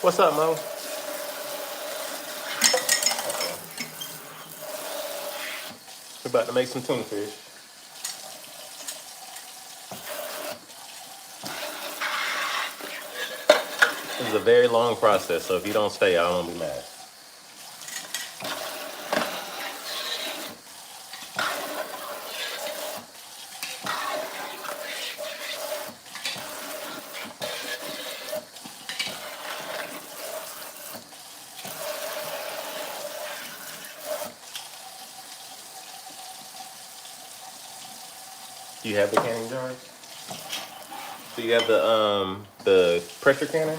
What's up, Mo? We're about to make some tuna fish. This is a very long process, so if you don't stay, I won't be mad. Do you have the canning jars? Do you have the pressure canner?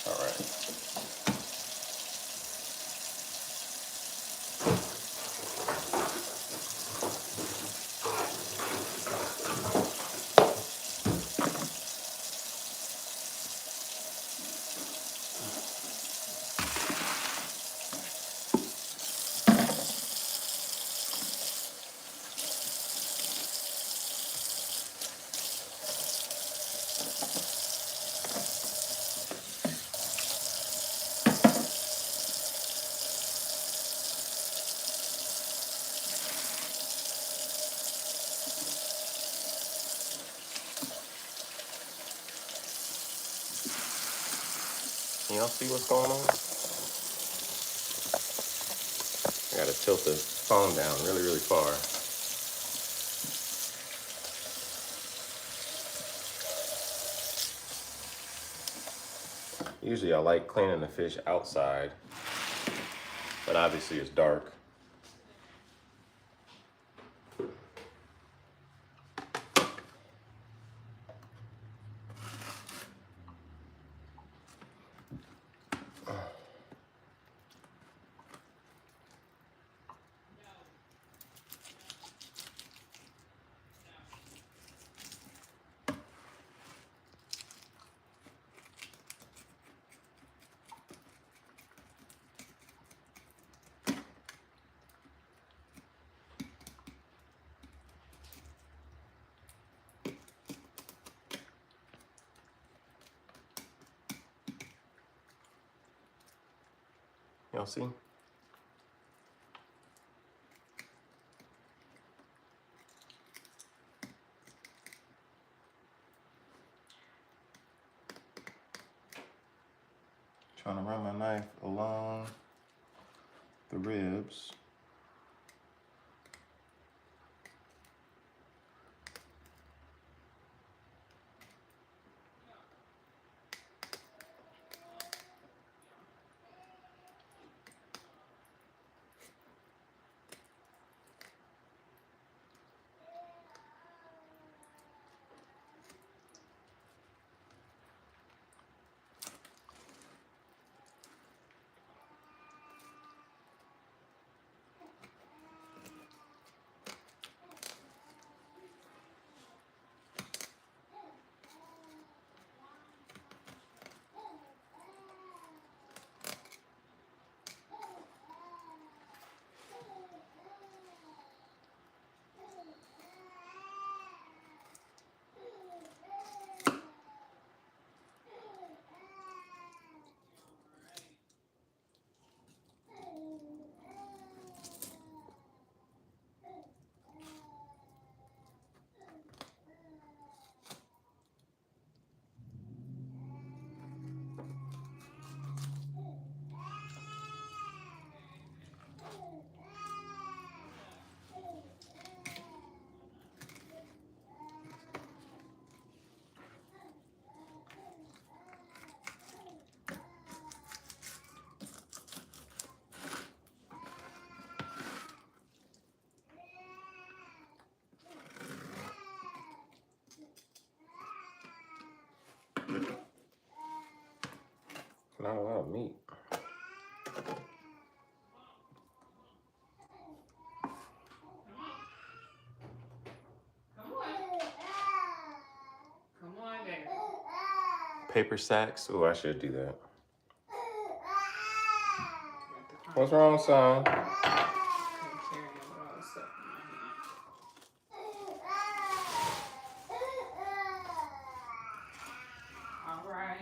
All right. Can y'all see what's going on? I gotta tilt the phone down really, really far. Usually I like cleaning the fish outside, but obviously it's dark. Y'all see? Trying to run my knife along the ribs. Not a lot of meat. Come on, baby. Paper sacks. Oh, I should do that. What's wrong, son? All right.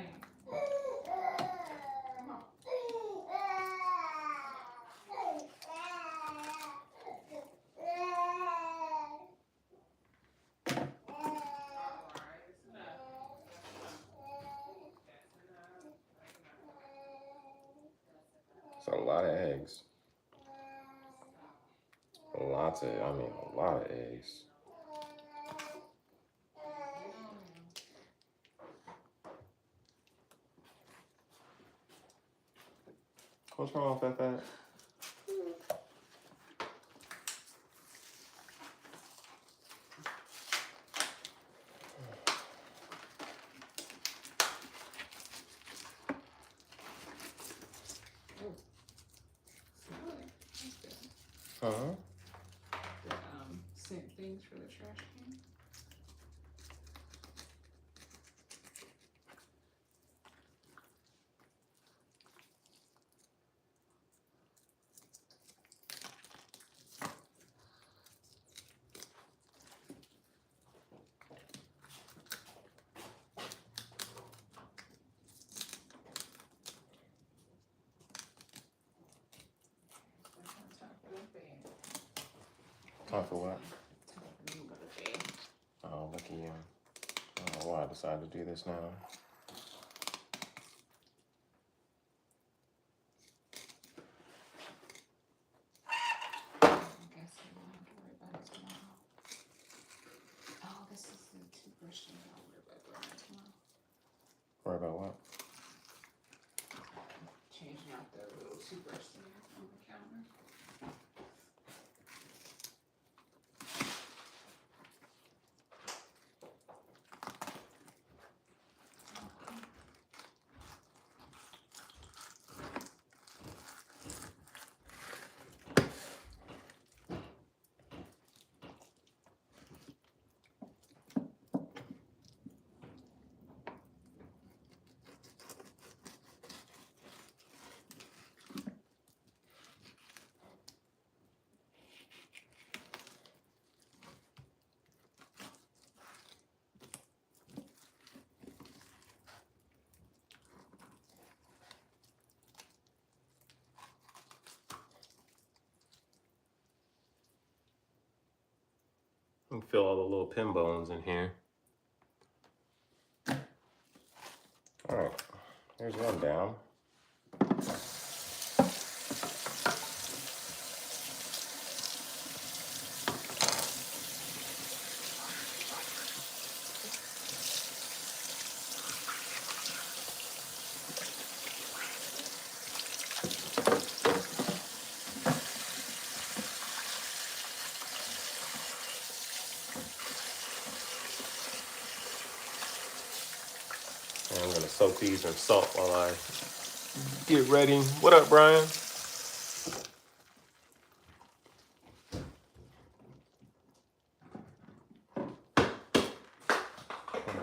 It's a lot of eggs. A lot of eggs. What's wrong with that? Uh-huh. The scent things for the trash can. Time for what? Time for me to go to bed. Oh, look at you. I don't know why I decided to do this now. I guess we don't have to worry about it tomorrow. Oh, this is the toothbrush thing. I'll worry about doing it tomorrow. Worry about what? Changing out the little toothbrush thing on the counter. You can feel all the little pin bones in here. All right, here's one down. And I'm gonna soak these in salt while I get ready. What up, Brian?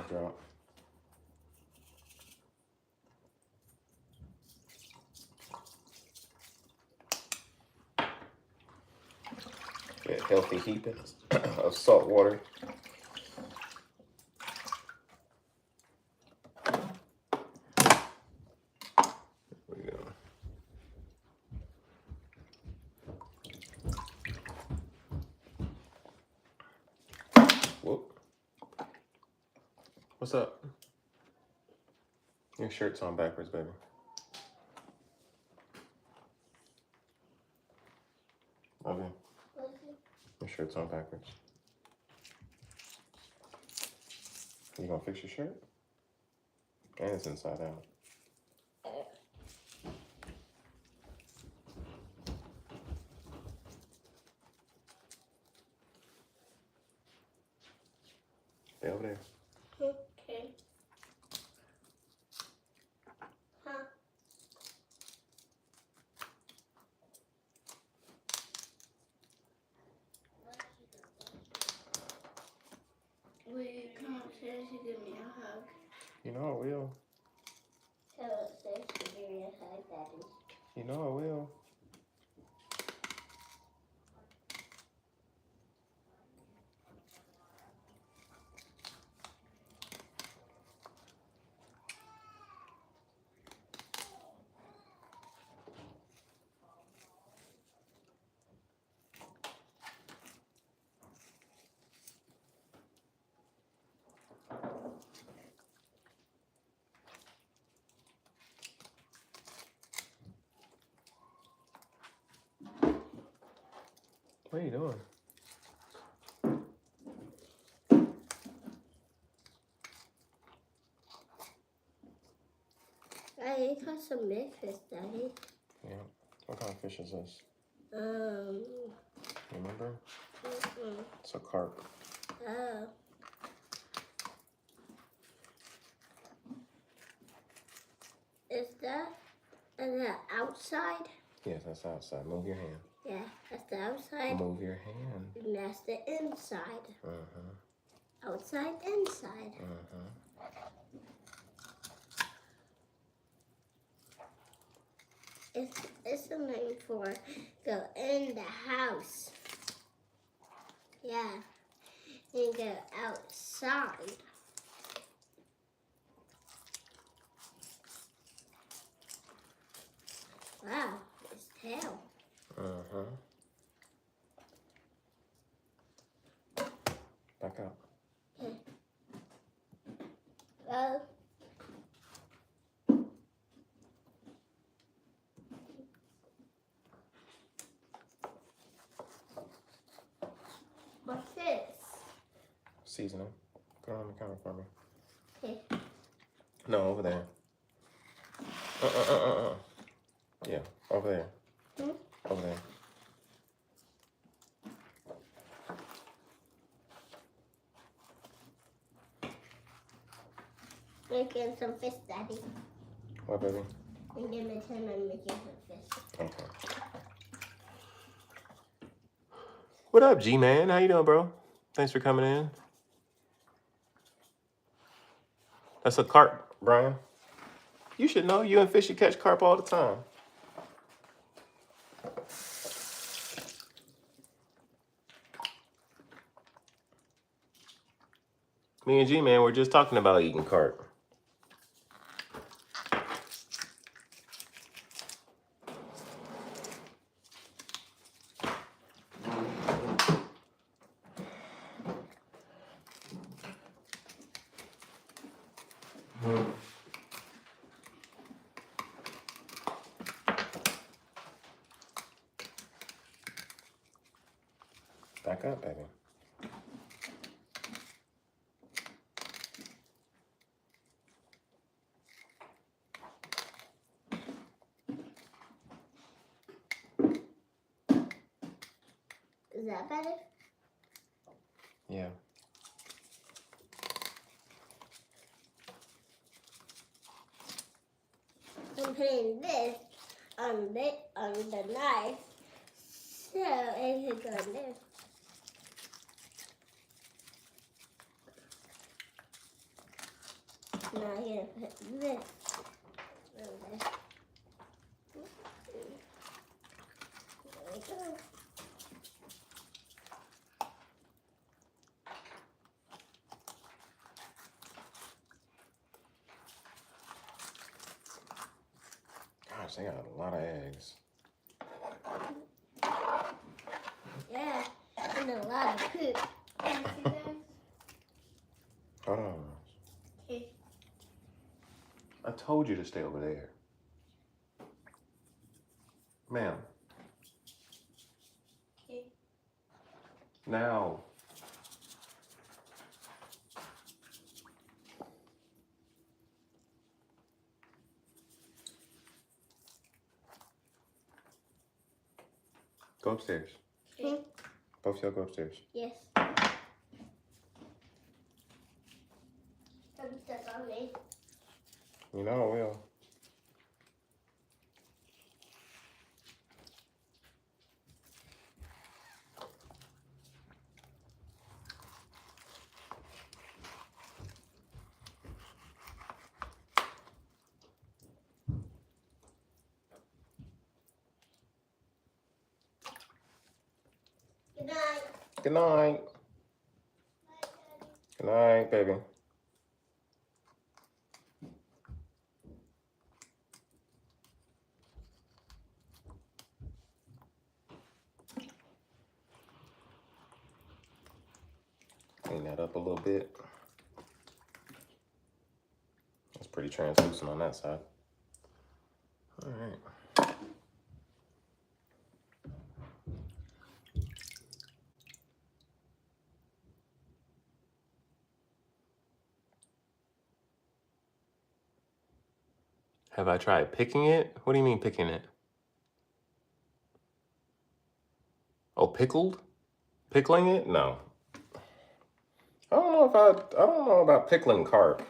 Drop. Get a healthy heap of salt water. There we go. Whoop. What's up? Your shirt's on backwards, baby. Okay. Your shirt's on backwards. You gonna fix your shirt? And it's inside out. Stay over there. Okay. Huh? You know I will. Tell us there's Siberia High Daddy. You know I will. What are you doing? I caught some big fish, Daddy. Yeah. What kind of fish is this? Remember? It's a carp. Oh. Is that on the outside? Yes, that's outside. Move your hand. Yeah, that's the outside. Move your hand. And that's the inside. Uh-huh. Outside, inside. Uh-huh. It's something for go in the house. Yeah. And go outside. Wow, his tail. Uh-huh. Back up. Well, what's this? Seasoning. Put it on the counter for me. Okay. No, over there. Yeah, over there. Over there. Making some fish, Daddy. What, baby? And give it to him and making some fish. Okay. What up, G-Man? How you doing, bro? Thanks for coming in. That's a carp, Brian. You should know. You and Fishy catch carp all the time. Me and G-Man were just talking about eating carp. Back up, baby. Is that better? Yeah. I'm putting this on the knife so it can go in there. Now I'm gonna put this over there. There we go. Gosh, they got a lot of eggs. Yeah, and a lot of poop. Can you see this? Hold on. Okay. I told you to stay over there. Ma'am. Okay. Now. Go upstairs. Okay. Both y'all go upstairs. Yes. Don't step on me. You know I will. night. Good night. Good night, baby. Clean that up a little bit. It's pretty translucent on that side. All right. Have I tried picking it? What do you mean picking it? Oh, pickled? Pickling it? No. I don't know about pickling carp.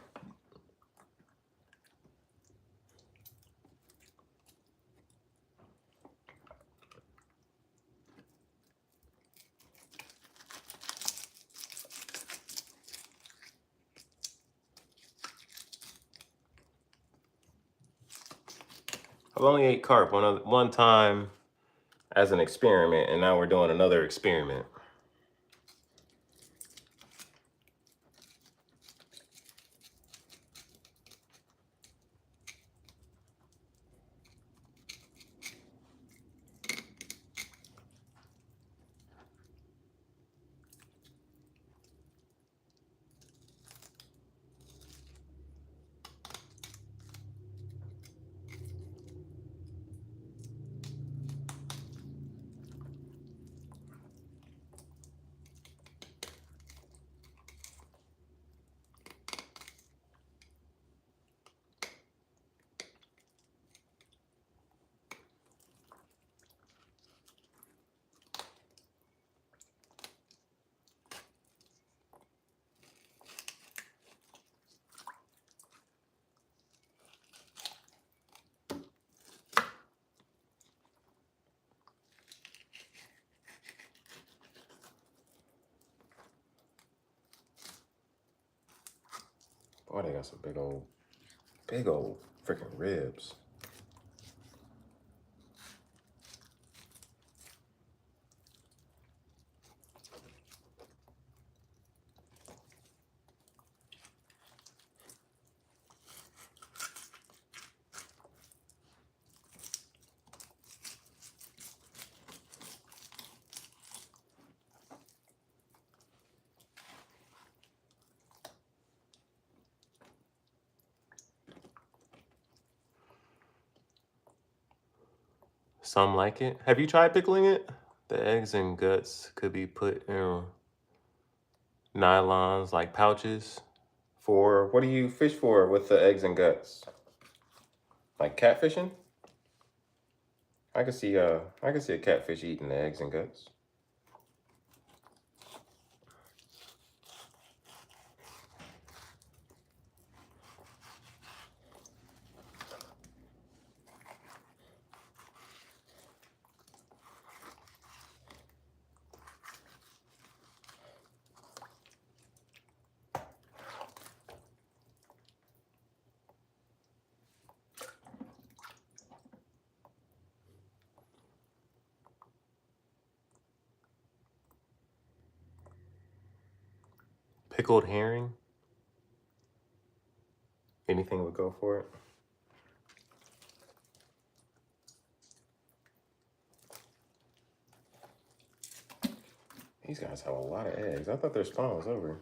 I've only ate carp one time as an experiment, and now we're doing another experiment. Boy, they got some big old freaking ribs. Some like it. Have you tried pickling it? The eggs and guts could be put in nylons, like pouches. For what do you fish for with the eggs and guts? Like catfishing? I can see a catfish eating the eggs and guts. Pickled herring? Anything would go for it. These guys have a lot of eggs. I thought their spawn was over.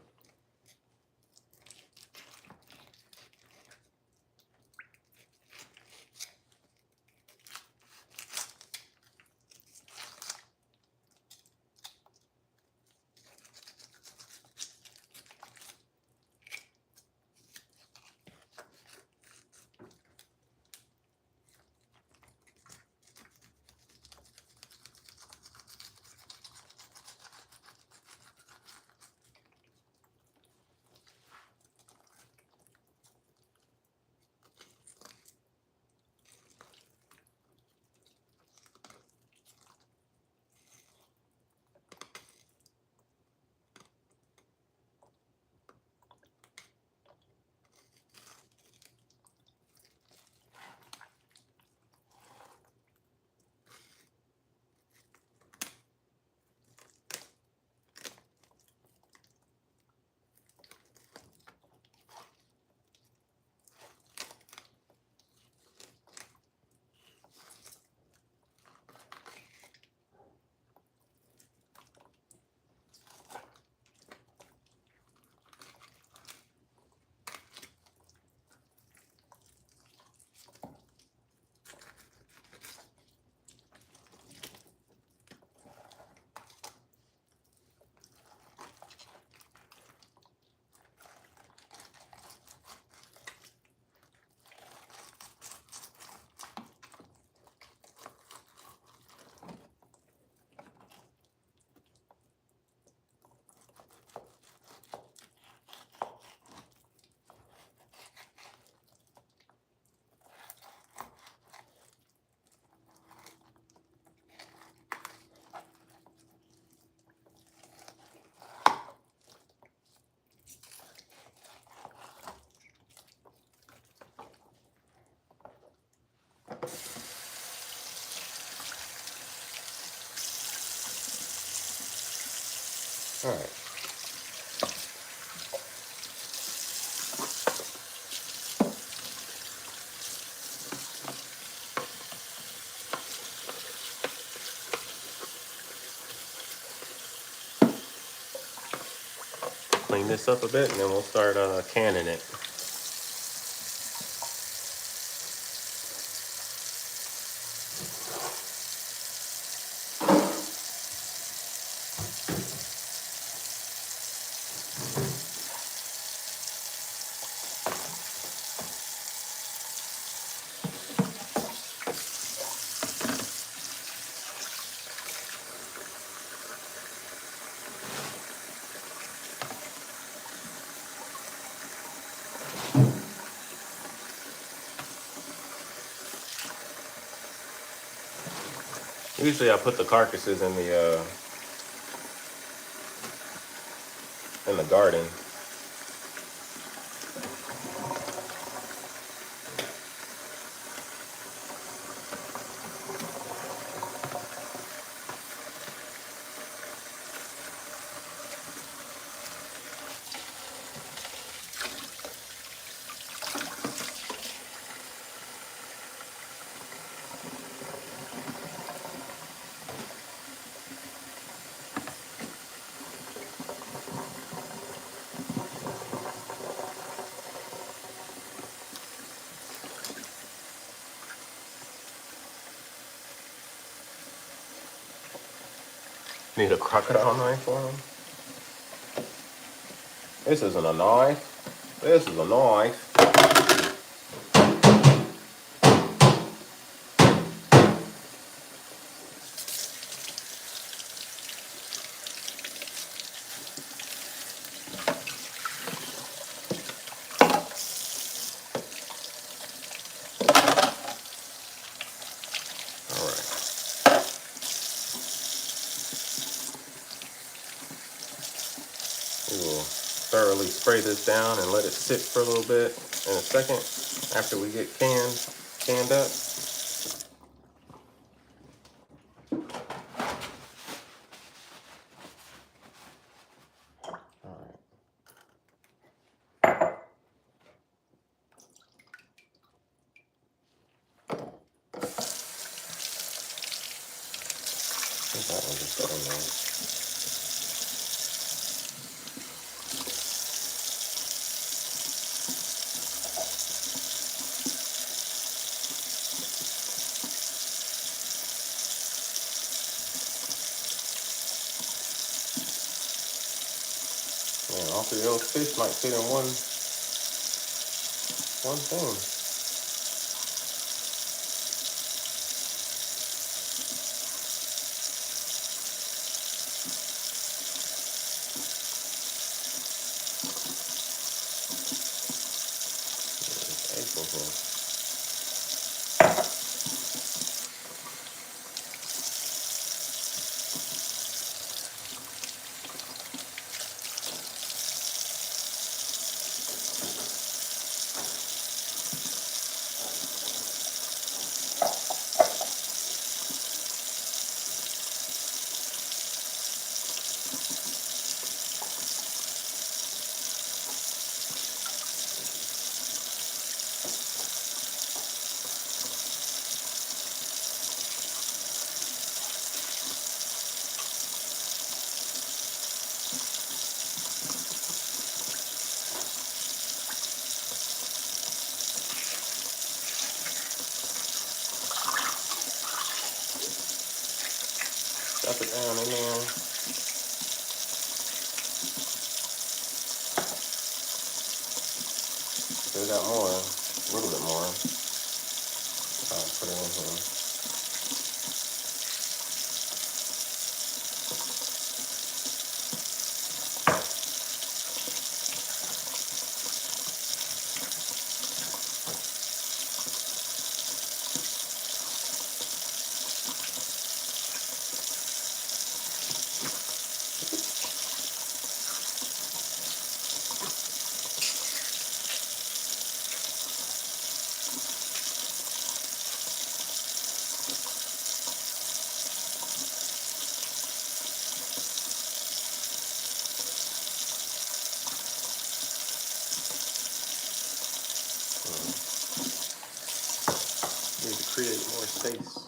All right. Clean this up a bit, and then we'll start canning it. Usually, I put the carcasses in the garden. Need a crocodile knife for him? This isn't a knife. This is a knife. All right. We will thoroughly spray this down and let it sit for a little bit in a second after we get canned up. All right. I think that one just got in there. Man, all three of those fish might fit in one thing. Eggs in here. Stuff it down in there. Still got more, a little bit more. I'll put it in here. face.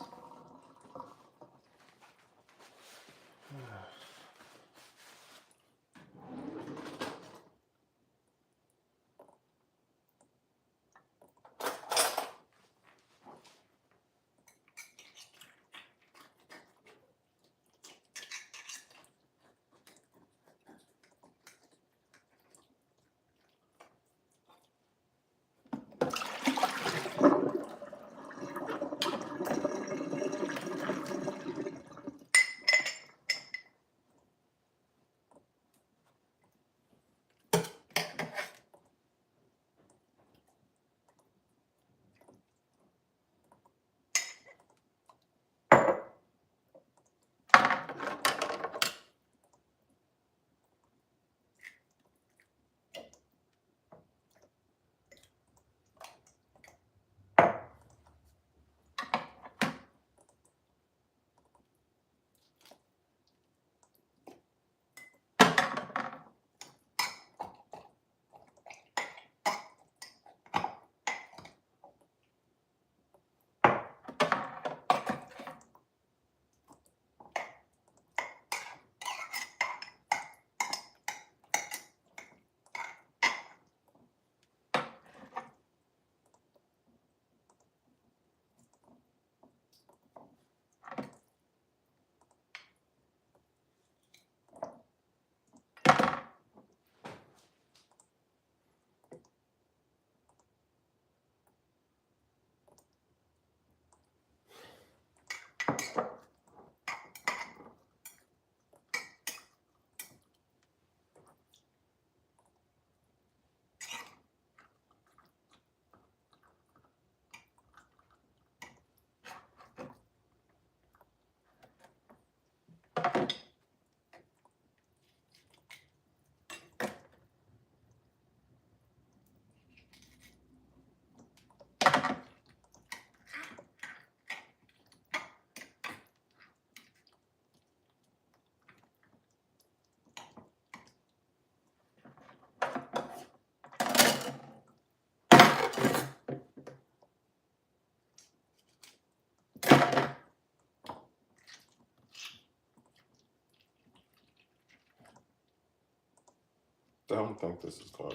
I don't think this is going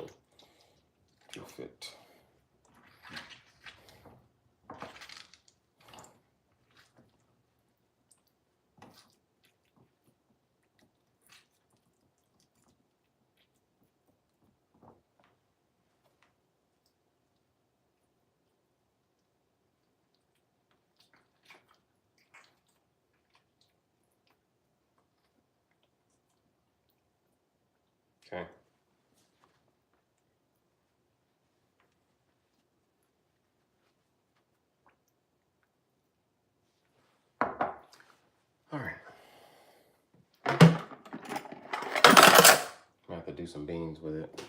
to fit. Okay. All right. I have to do some beans with it.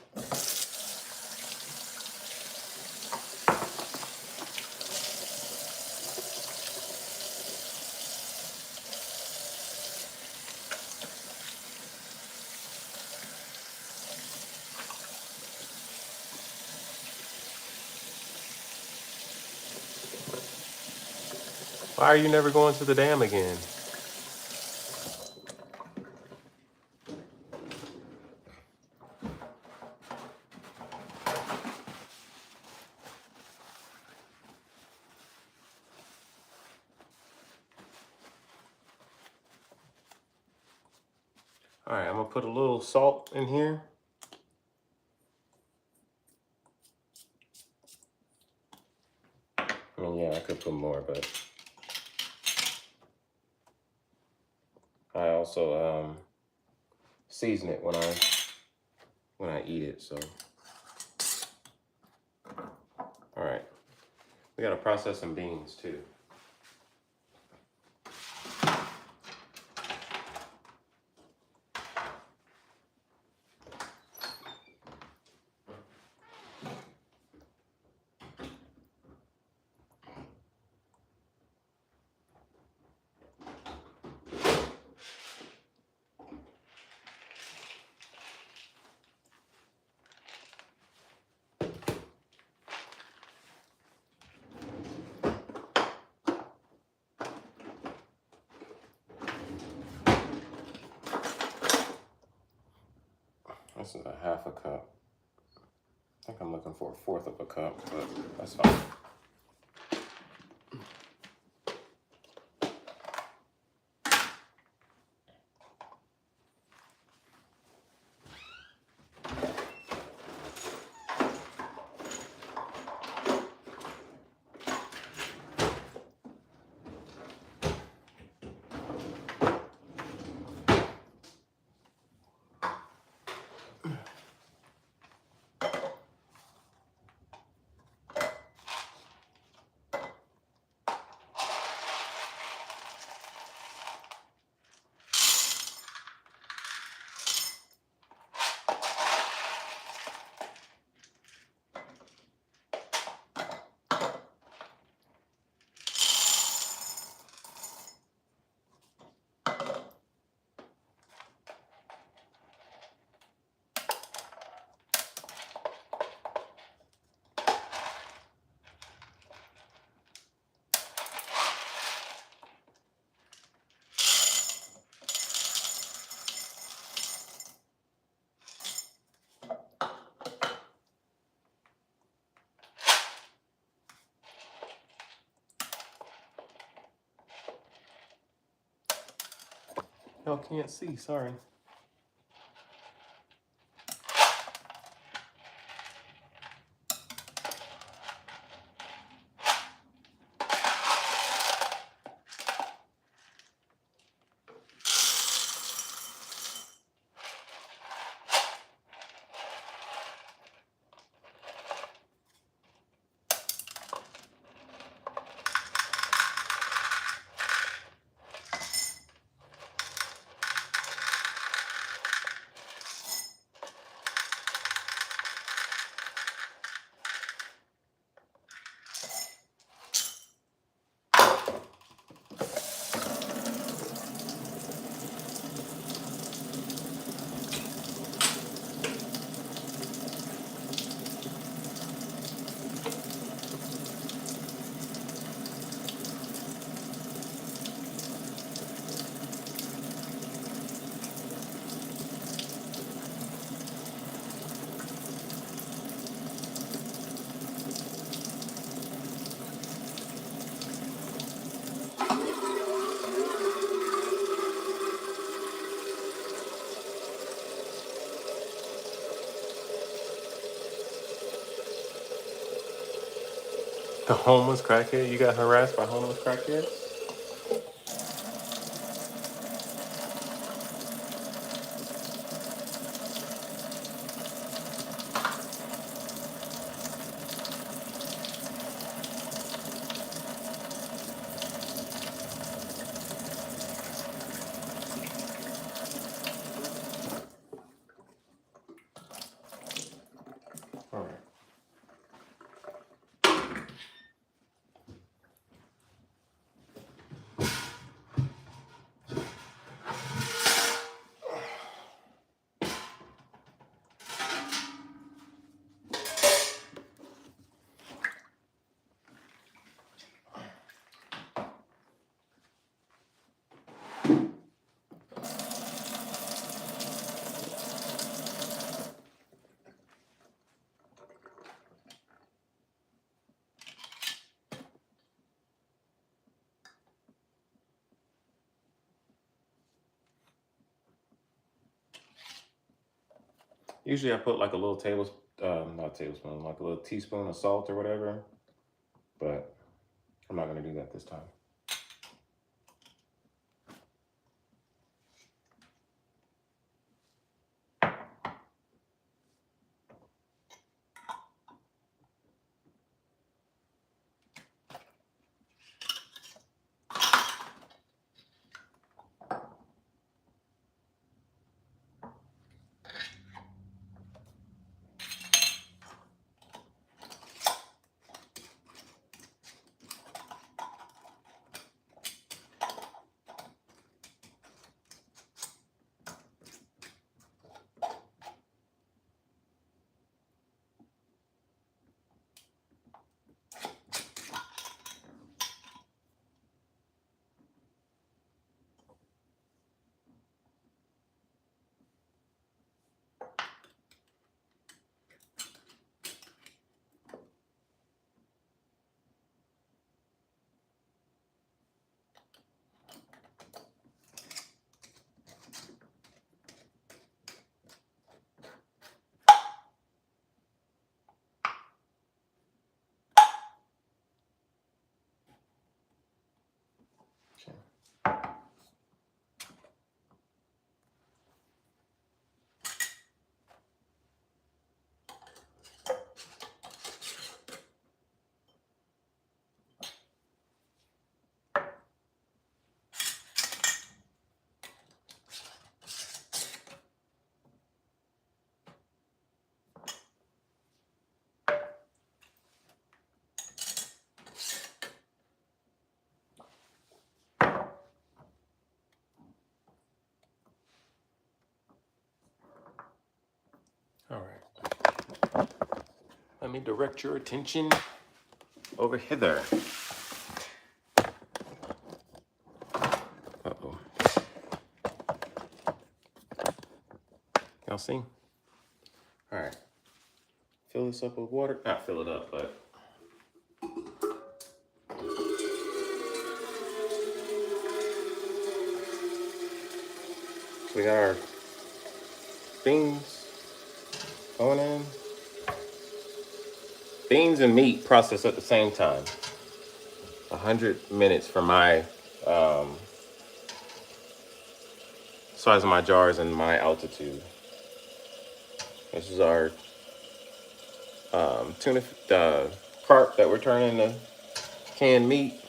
Why are you never going to the dam again? All right, I'm gonna put a little salt in here. I mean, yeah, I could put more, but I also season it when I eat it. So, all right, we gotta process some beans too. This is a half a cup. I think I'm looking for a fourth of a cup, but that's fine. Y'all can't see, sorry. The homeless crackhead? You got harassed by homeless crackheads? All right. Usually I put like a little not tablespoon, like a little teaspoon of salt or whatever, but I'm not gonna do that this time. me direct your attention over hither. Uh-oh. Y'all see? All right. Fill this up with water. Not fill it up, but we got our beans going in. Beans and meat processed at the same time. 100 minutes for my size of my jars and my altitude. This is our tuna carp that we're turning to canned meat.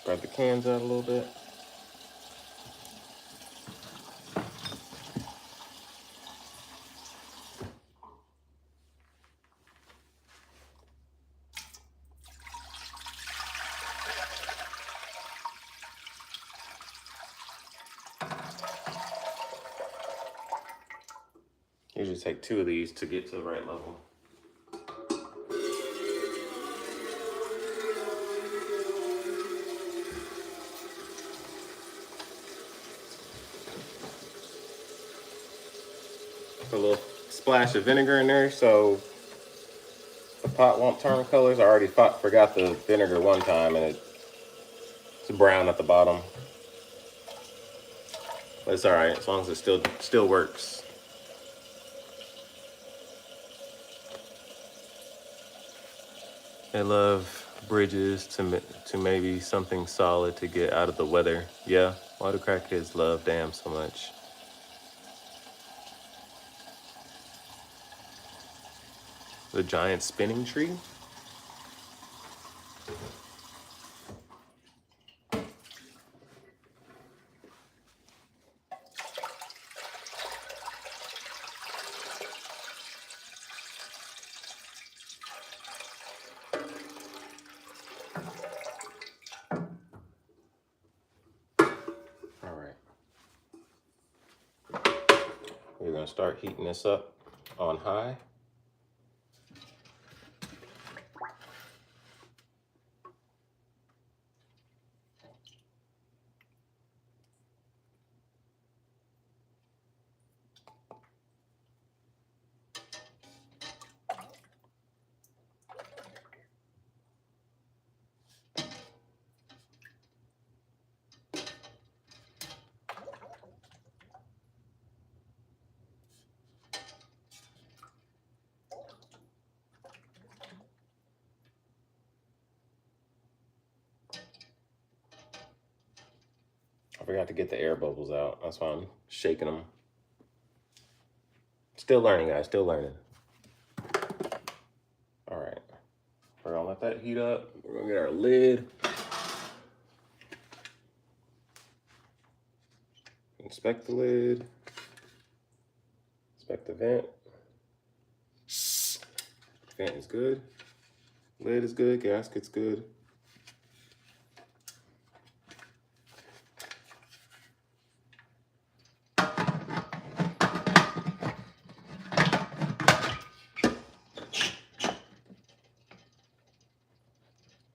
Grab the cans out a little bit. Usually take 2 of these to get to the right level. Put a little splash of vinegar in there so the pot won't turn colors. I already forgot the vinegar one time and it's brown at the bottom. But it's all right as long as it still works. I love bridges to maybe something solid to get out of the weather. Yeah, why do crackheads love damn so much? The giant spinning tree. All right. We're gonna start heating this up on high. I forgot to get the air bubbles out. That's why I'm shaking them. Still learning, guys, still learning. All right, we're gonna let that heat up. We're gonna get our lid. Inspect the lid. Inspect the vent. Vent is good. Lid is good, gasket's good.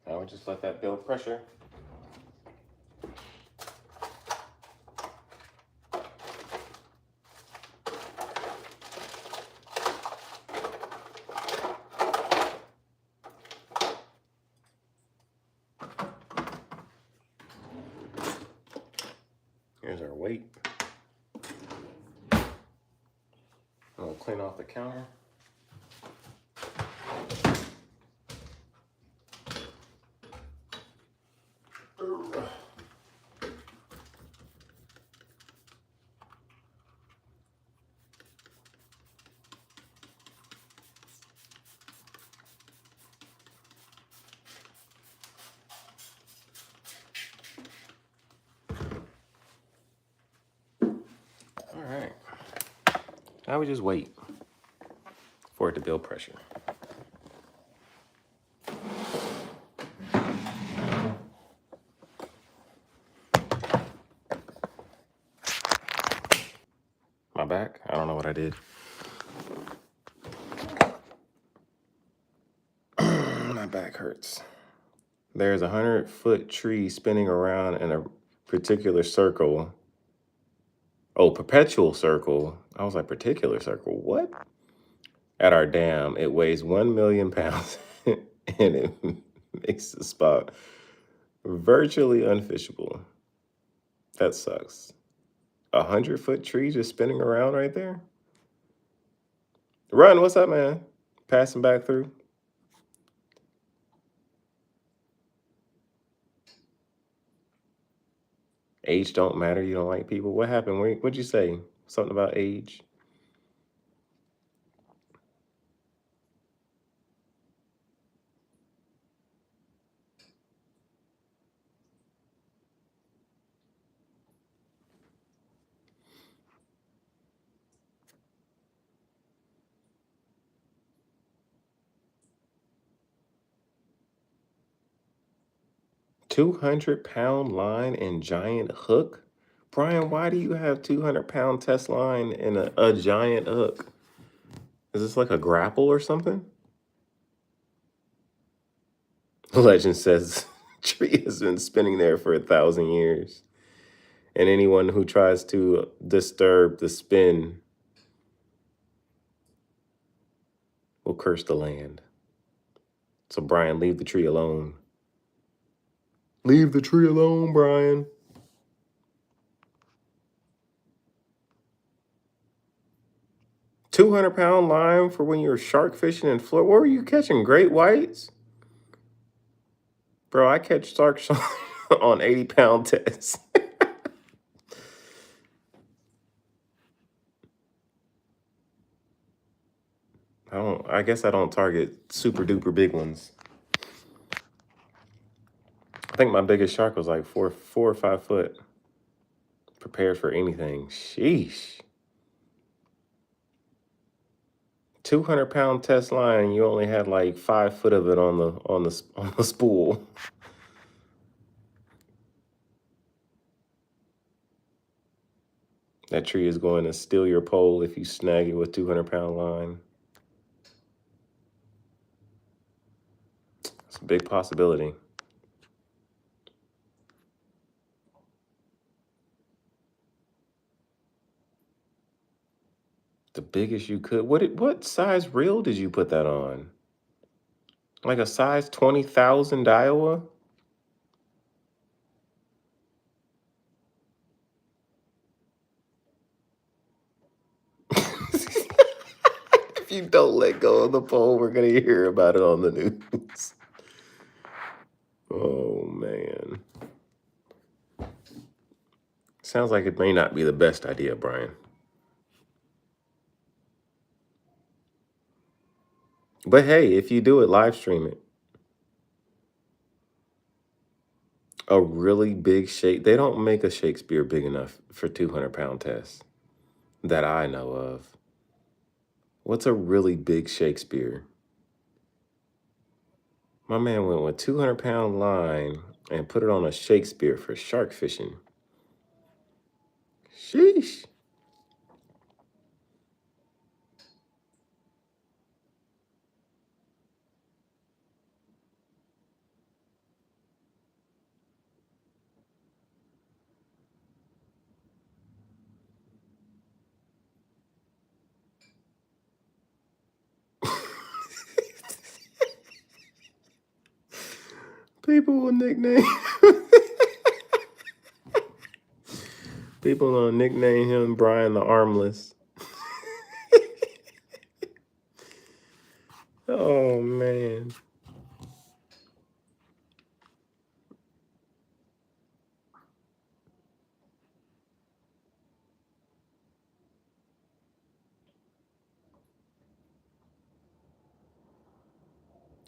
Now we just let that build pressure. Here's our weight. I'm gonna clean off the counter. All right. Now we just wait for it to build pressure. my back? I don't know what I did. My back hurts. There's a 100-foot tree spinning around in a particular circle. Oh, perpetual circle. I was like, particular circle. What? At our dam, it weighs 1 million pounds and it makes the spot virtually unfishable. That sucks. 100-foot tree just spinning around right there. Run, what's up, man? Passing back through. Age don't matter. You don't like people. What happened? What'd you say? Something about age? £200 line and giant hook? Brian, why do you have 200-pound test line and a giant hook? Is this like a grapple or something? Legend says tree has been spinning there for 1,000 years. And anyone who tries to disturb the spin will curse the land. So Brian, leave the tree alone. Leave the tree alone, Brian. £200 line for when you're shark fishing in Florida. Where were you catching? Great whites? Bro, I catch sharks on 80-pound tests. I guess I don't target super duper big ones. I think my biggest shark was like 4 or 5 foot. Prepared for anything. Sheesh. 200-pound test line. You only had like 5 foot of it on the spool. That tree is going to steal your pole if you snag it with 200-pound line. It's a big possibility. The biggest you could. What size reel did you put that on? Like a size 20,000 Iowa? If you don't let go of the pole, we're gonna hear about it on the news. Oh man. Sounds like it may not be the best idea, Brian. But hey, if you do it, live stream it. A really big shake. They don't make a Shakespeare big enough for 200-pound tests that I know of. What's a really big Shakespeare? My man went with 200-pound line and put it on a Shakespeare for shark fishing. Sheesh. People will nickname People will nickname him Brian the Armless. Oh man.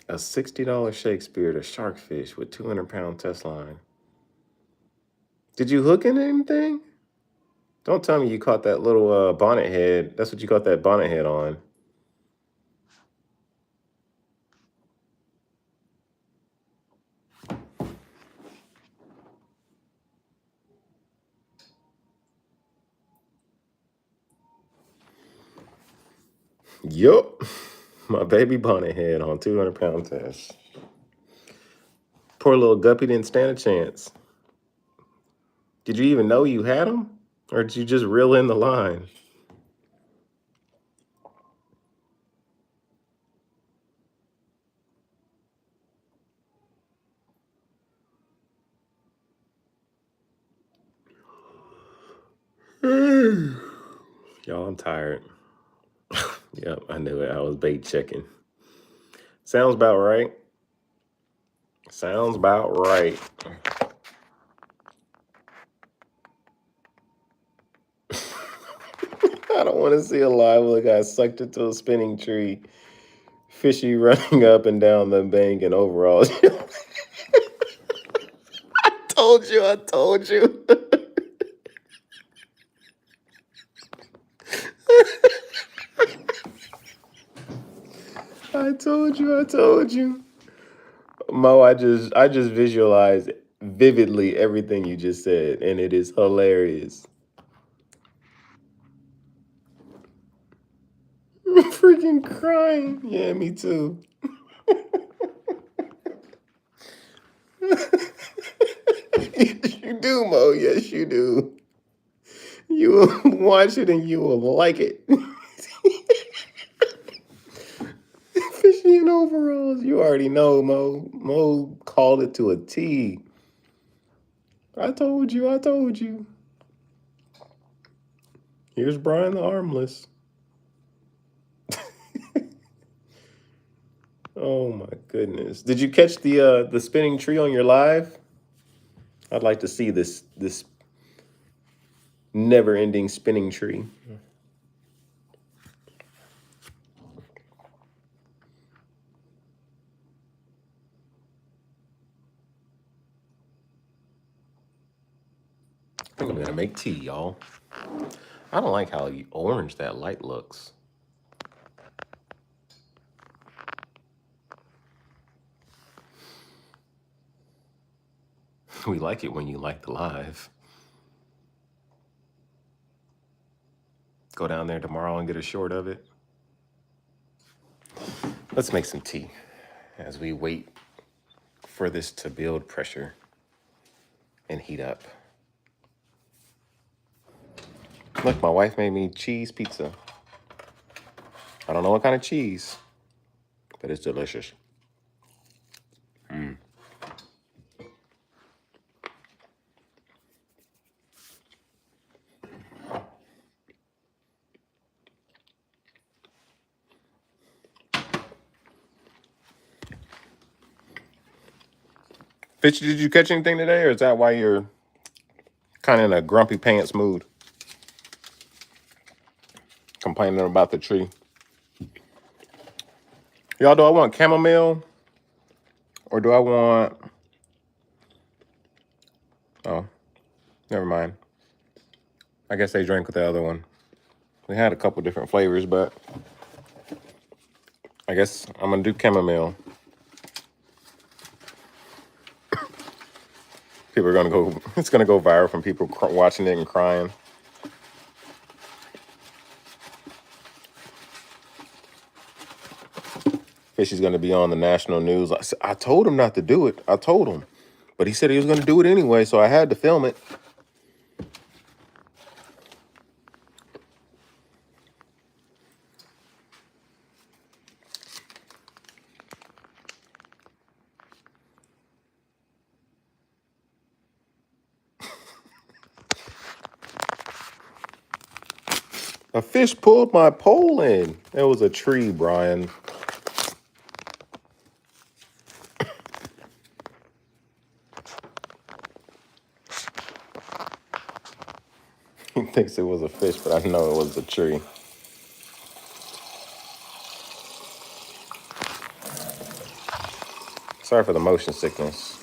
A $60 Shakespeare to shark fish with 200-pound test line. Did you hook in anything? Don't tell me you caught that little bonnet head. That's what you caught that bonnet head on. Yup. My baby bonnet head on 200-pound test. Poor little guppy didn't stand a chance. Did you even know you had him? Or did you just reel in the line? Y'all, I'm tired. Yep, I knew it. I was bait checking. Sounds about right. Sounds about right. I don't want to see a live where the guy sucked into a spinning tree. Fishy running up and down the bank in overalls. I told you. I told you. I told you. I told you. Mo, I just visualized vividly everything you just said, and it is hilarious. I'm freaking crying. Yeah, me too. Yes, you do, Mo. Yes, you do. You will watch it and you will like it. Fishy in overalls. You already know, Mo. Mo called it to a T. I told you. I told you. Here's Brian the Armless. Oh my goodness. Did you catch the spinning tree on your live? I'd like to see this never-ending spinning tree. I think I'm gonna make tea, y'all. I don't like how orange that light looks. We like it when you like the live. Go down there tomorrow and get a short of it. Let's make some tea as we wait for this to build pressure and heat up. Look, my wife made me cheese pizza. I don't know what kind of cheese, but it's delicious. Fitch, did you catch anything today, or is that why you're kind of in a grumpy pants mood? Complaining about the tree. Y'all, do I want chamomile? Or do I want... Oh, never mind. I guess they drank with the other one. We had a couple different flavors, but I guess I'm going to do chamomile. People are going to go... It's going to go viral from people watching it and crying. Fishy's going to be on the national news. I told him not to do it. I told him. But he said he was going to do it anyway, so I had to film it. A fish pulled my pole in. It was a tree, Brian. He thinks it was a fish, but I know it was a tree. Sorry for the motion sickness.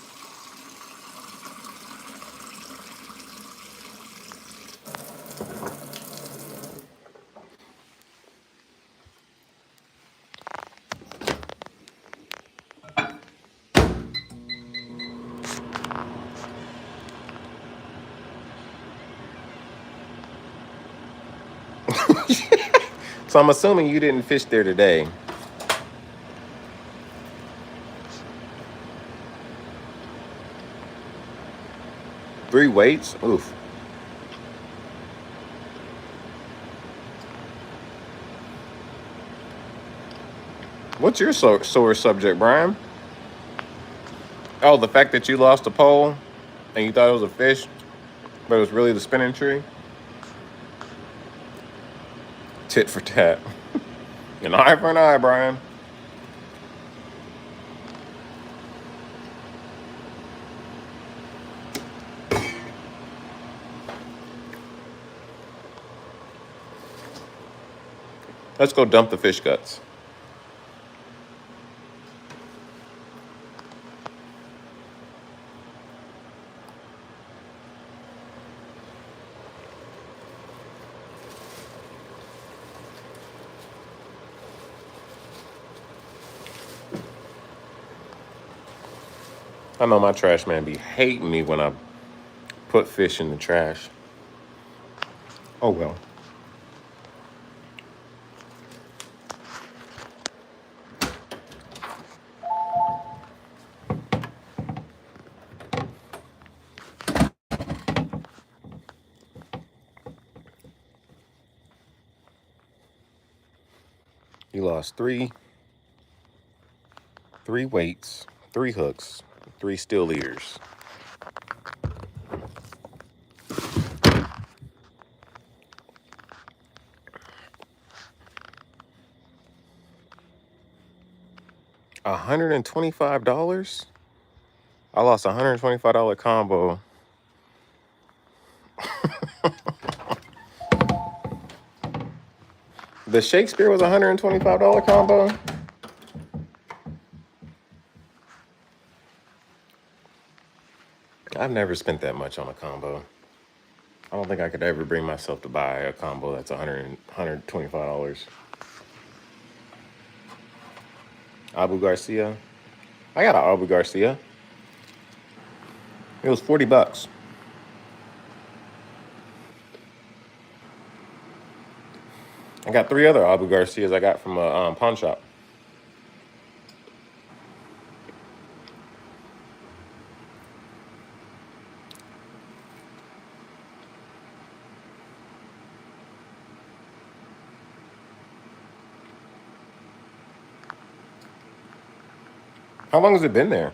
So I'm assuming you didn't fish there today. Three weights? Oof. What's your sore subject, Brian? Oh, the fact that you lost a pole and you thought it was a fish, but it was really the spinning tree? Tit for tat. An eye for an eye, Brian. Let's go dump the fish guts. I know my trash man be hating me when I put fish in the trash. Oh well. You lost three weights, 3 hooks, 3 steel leaders. $125? I lost $125 combo. The Shakespeare was $125 combo. I've never spent that much on a combo. I don't think I could ever bring myself to buy a combo that's $125. Abu Garcia. I got an Abu Garcia. It was $40. I got 3 other Abu Garcias I got from a pawn shop. How long has it been there?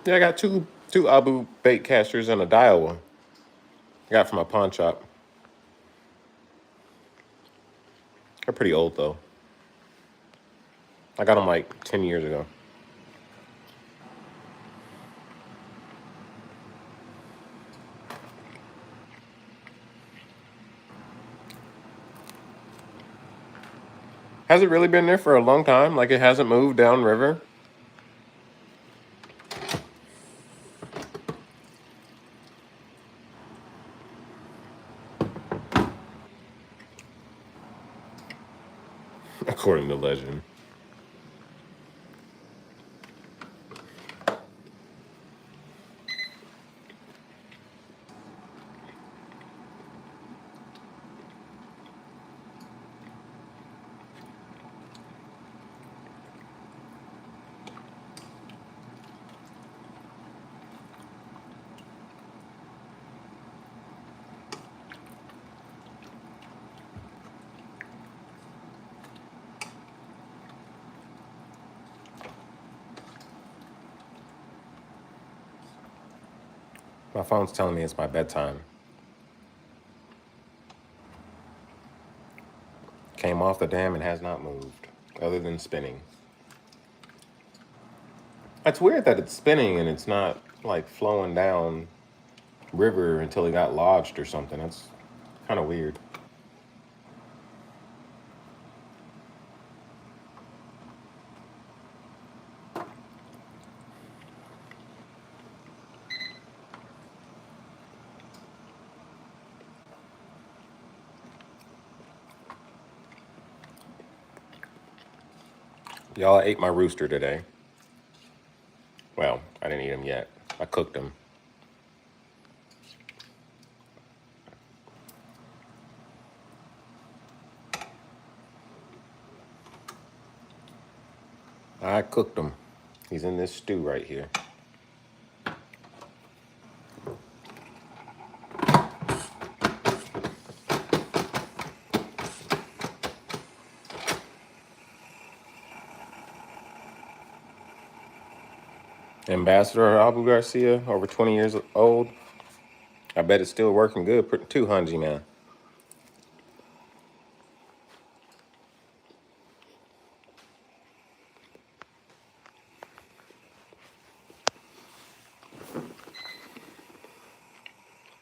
Yeah, I got two Abu bait casters and a Daiwa. I got from a pawn shop. They're pretty old though. I got them like 10 years ago. Has it really been there for a long time? Like it hasn't moved downriver? According to legend. My phone's telling me it's my bedtime. Came off the dam and has not moved, other than spinning. It's weird that it's spinning and it's not like flowing down river until it got lodged or something. That's kind of weird. Y'all ate my rooster today. Well, I didn't eat him yet. I cooked him. I cooked him. He's in this stew right here. Ambassador Abu Garcia, over 20 years old. I bet it's still working good. Put 200 now.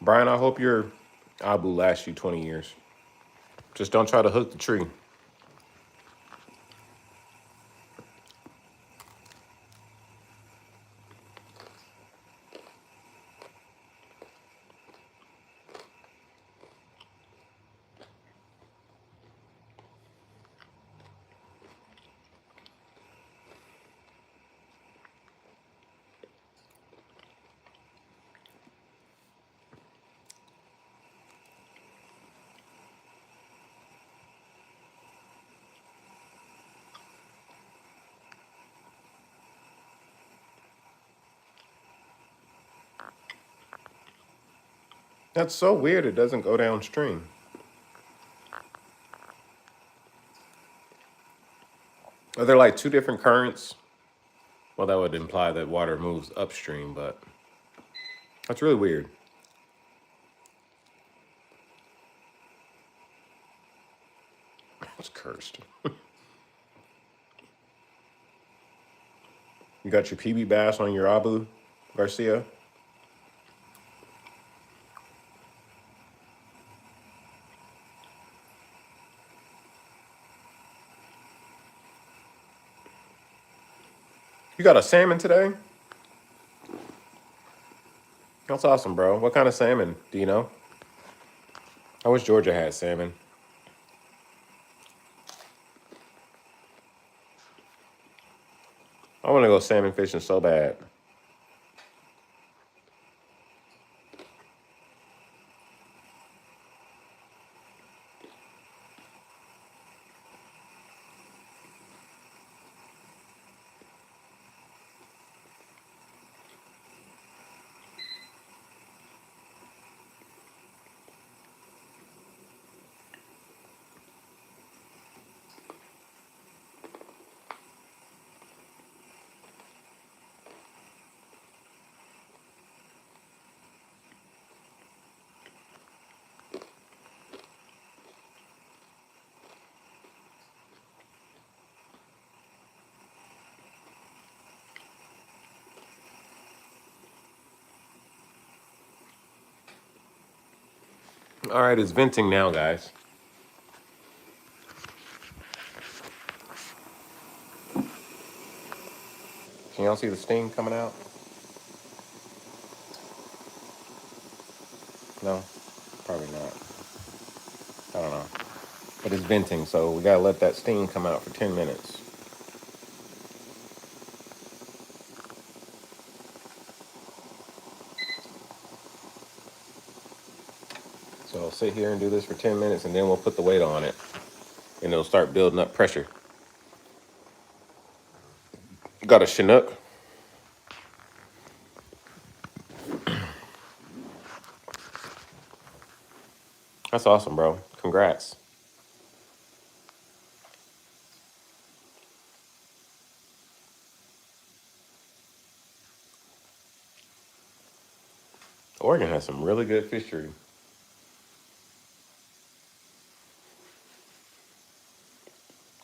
Brian, I hope your Abu lasts you 20 years. Just don't try to hook the tree. That's so weird it doesn't go downstream. Are there like two different currents? Well, that would imply that water moves upstream, but that's really weird. It's cursed. You got your PB bass on your Abu Garcia? You got a salmon today? That's awesome, bro. What kind of salmon? Do you know? I wish Georgia had salmon. I want to go salmon fishing so bad. All right, it's venting now, guys. Can y'all see the steam coming out? No, probably not. I don't know. But it's venting, so we gotta let that steam come out for 10 minutes. So I'll sit here and do this for 10 minutes, and then we'll put the weight on it, and it'll start building up pressure. Got a Chinook. That's awesome, bro. Congrats. Oregon has some really good fishery.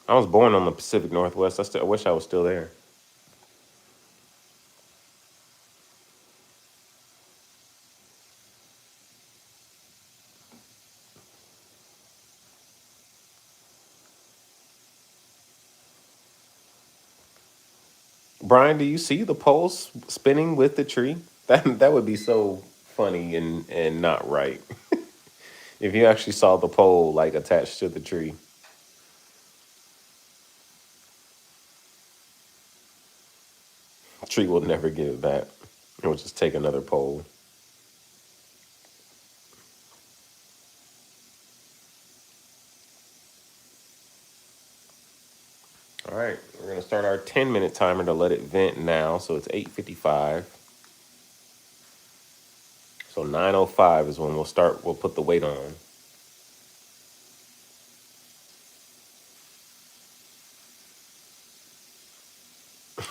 I was born on the Pacific Northwest. I wish I was still there. Brian, do you see the poles spinning with the tree? That would be so funny and not right. If you actually saw the pole like attached to the tree. tree will never give it back. It will just take another pole. All right, we're gonna start our 10-minute timer to let it vent now. So it's 8:55. So 9:05 is when we'll start. We'll put the weight on.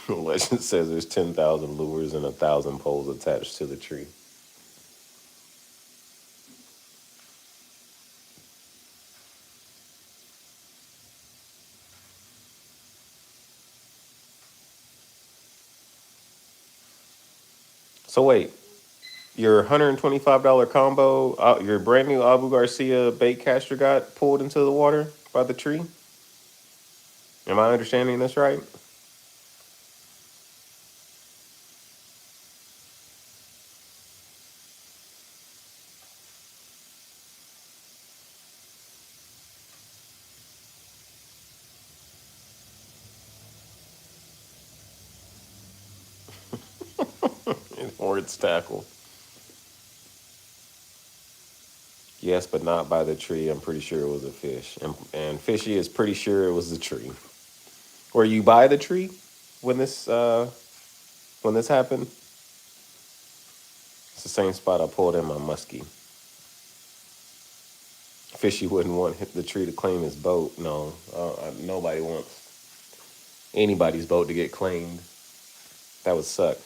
Legend says there's 10,000 lures and 1,000 poles attached to the tree. So wait, your $125 combo, your brand new Abu Garcia bait caster got pulled into the water by the tree? Am I understanding this right? Or it's tackled. Yes, but not by the tree. I'm pretty sure it was a fish. And Fishy is pretty sure it was the tree. Were you by the tree when this happened? It's the same spot I pulled in my muskie. Fishy wouldn't want the tree to claim his boat. No, nobody wants anybody's boat to get claimed. That would suck.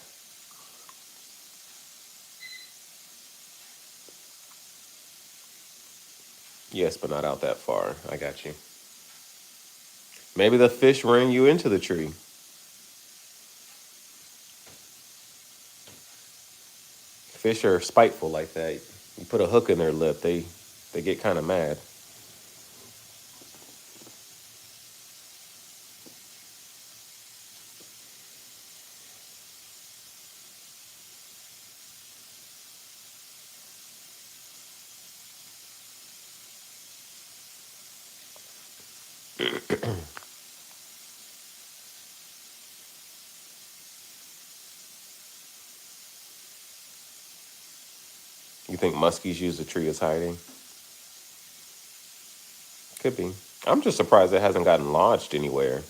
Yes, but not out that far. I got you. Maybe the fish ran you into the tree. Fish are spiteful like that. You put a hook in their lip, they get kind of mad. You think muskies use the tree as hiding? Could be. I'm just surprised it hasn't gotten lodged anywhere.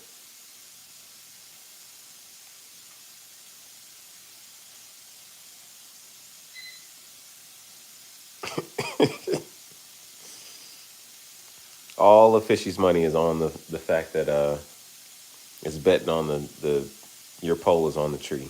All of Fishy's money is on the fact that it's betting on the your pole is on the tree.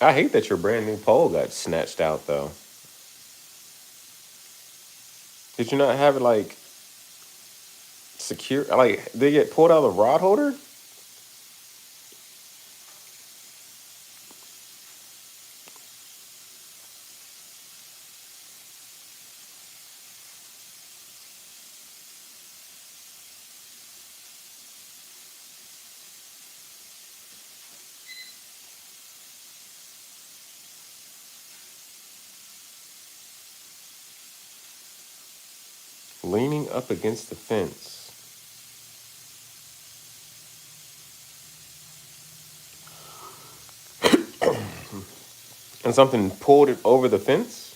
I hate that your brand new pole got snatched out though. Did you not have it like secure? Like did it get pulled out of the rod holder? Leaning up against the fence. And something pulled it over the fence?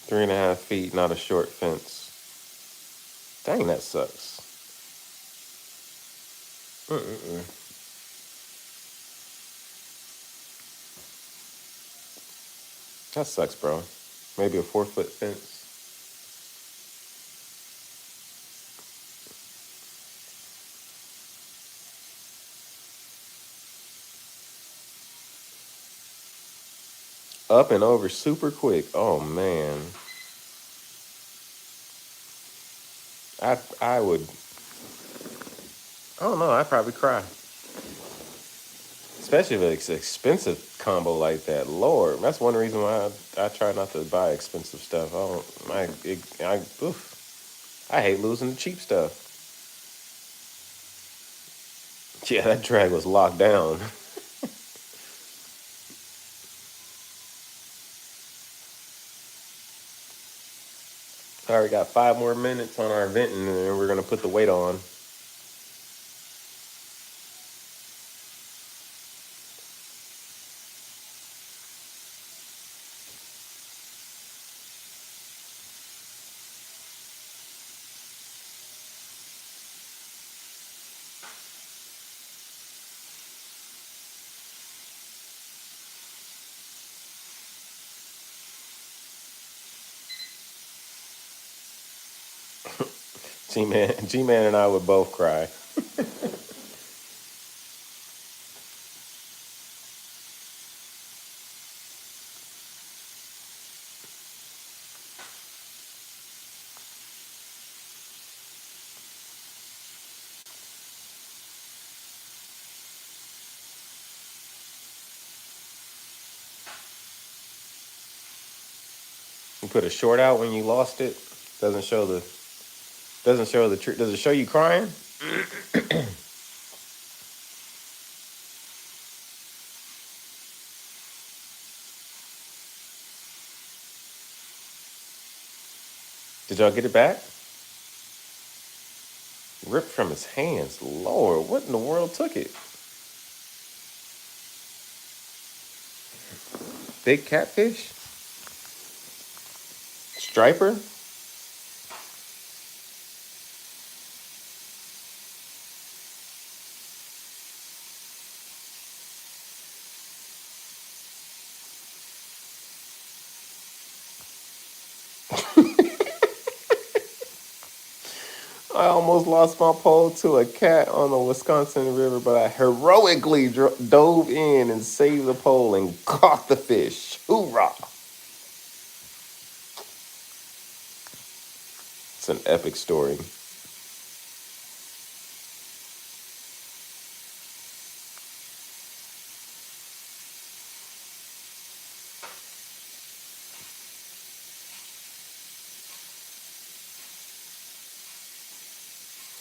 3.5 feet, not a short fence. Dang, that sucks. That sucks, bro. Maybe a 4-foot fence. Up and over super quick. Oh man. I would. I don't know. I'd probably cry. Especially if it's expensive combo like that. Lord, that's one reason why I try not to buy expensive stuff. I hate losing the cheap stuff. Yeah, that drag was locked down. All right, we got 5 more minutes on our venting, and then we're gonna put the weight on. G-Man and I would both cry. You put a short out when you lost it. Doesn't show the truth. Does it show you crying? Did y'all get it back? Ripped from his hands. Lord, what in the world took it? Big catfish? Striper? I almost lost my pole to a cat on the Wisconsin River, but I heroically dove in and saved the pole and caught the fish. Hoorah! It's an epic story.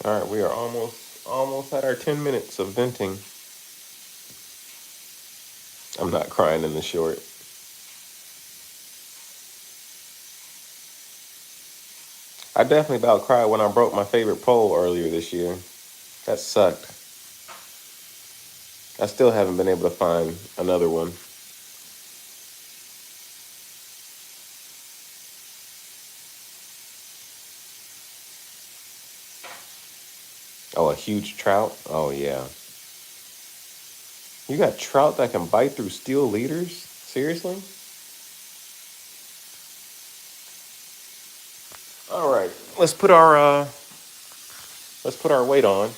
All right, we are almost at our 10 minutes of venting. I'm not crying in the short. I definitely about cried when I broke my favorite pole earlier this year. That sucked. I still haven't been able to find another one. Oh, a huge trout? Oh, yeah. You got trout that can bite through steel leaders? Seriously? All right, let's put our weight on.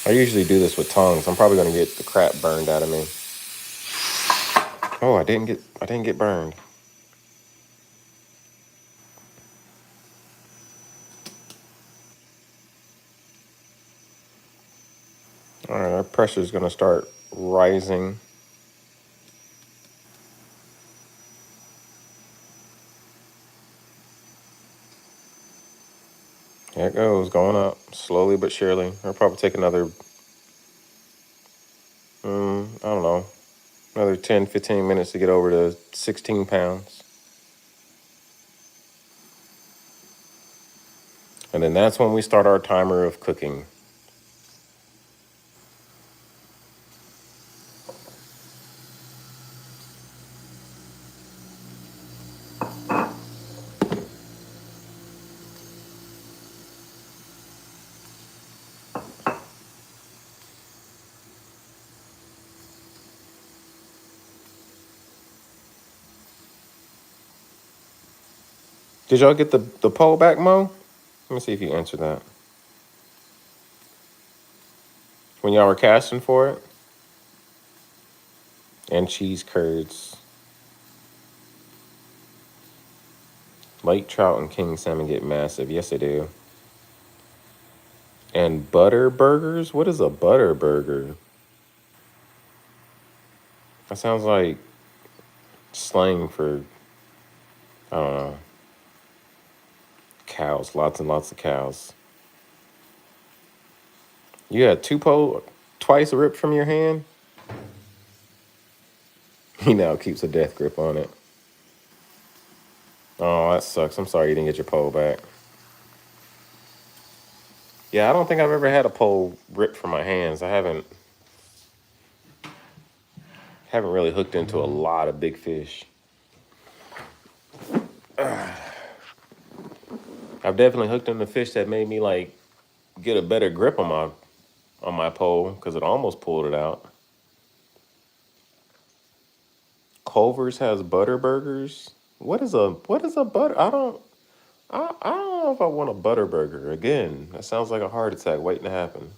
I usually do this with tongs. I'm probably gonna get the crap burned out of me. Oh, I didn't get burned. All right, our pressure is gonna start rising. There it goes, going up slowly but surely. I'll probably take another, I don't know, another 10, 15 minutes to get over to 16 pounds. And then that's when we start our timer of cooking. Did y'all get the poll back, Mo? Let me see if you answered that. When y'all were casting for it? And cheese curds. Lake trout and king salmon get massive. Yes, they do. And butter burgers? What is a butter burger? That sounds like slang for, I don't know, cows. Lots and lots of cows. You had two pole twice ripped from your hand? He now keeps a death grip on it. Oh, that sucks. I'm sorry you didn't get your pole back. Yeah, I don't think I've ever had a pole ripped from my hands. I haven't really hooked into a lot of big fish. I've definitely hooked into fish that made me like get a better grip on my pole because it almost pulled it out. Culver's has butter burgers. What is a butter? I don't know if I want a butter burger. Again, that sounds like a heart attack waiting to happen.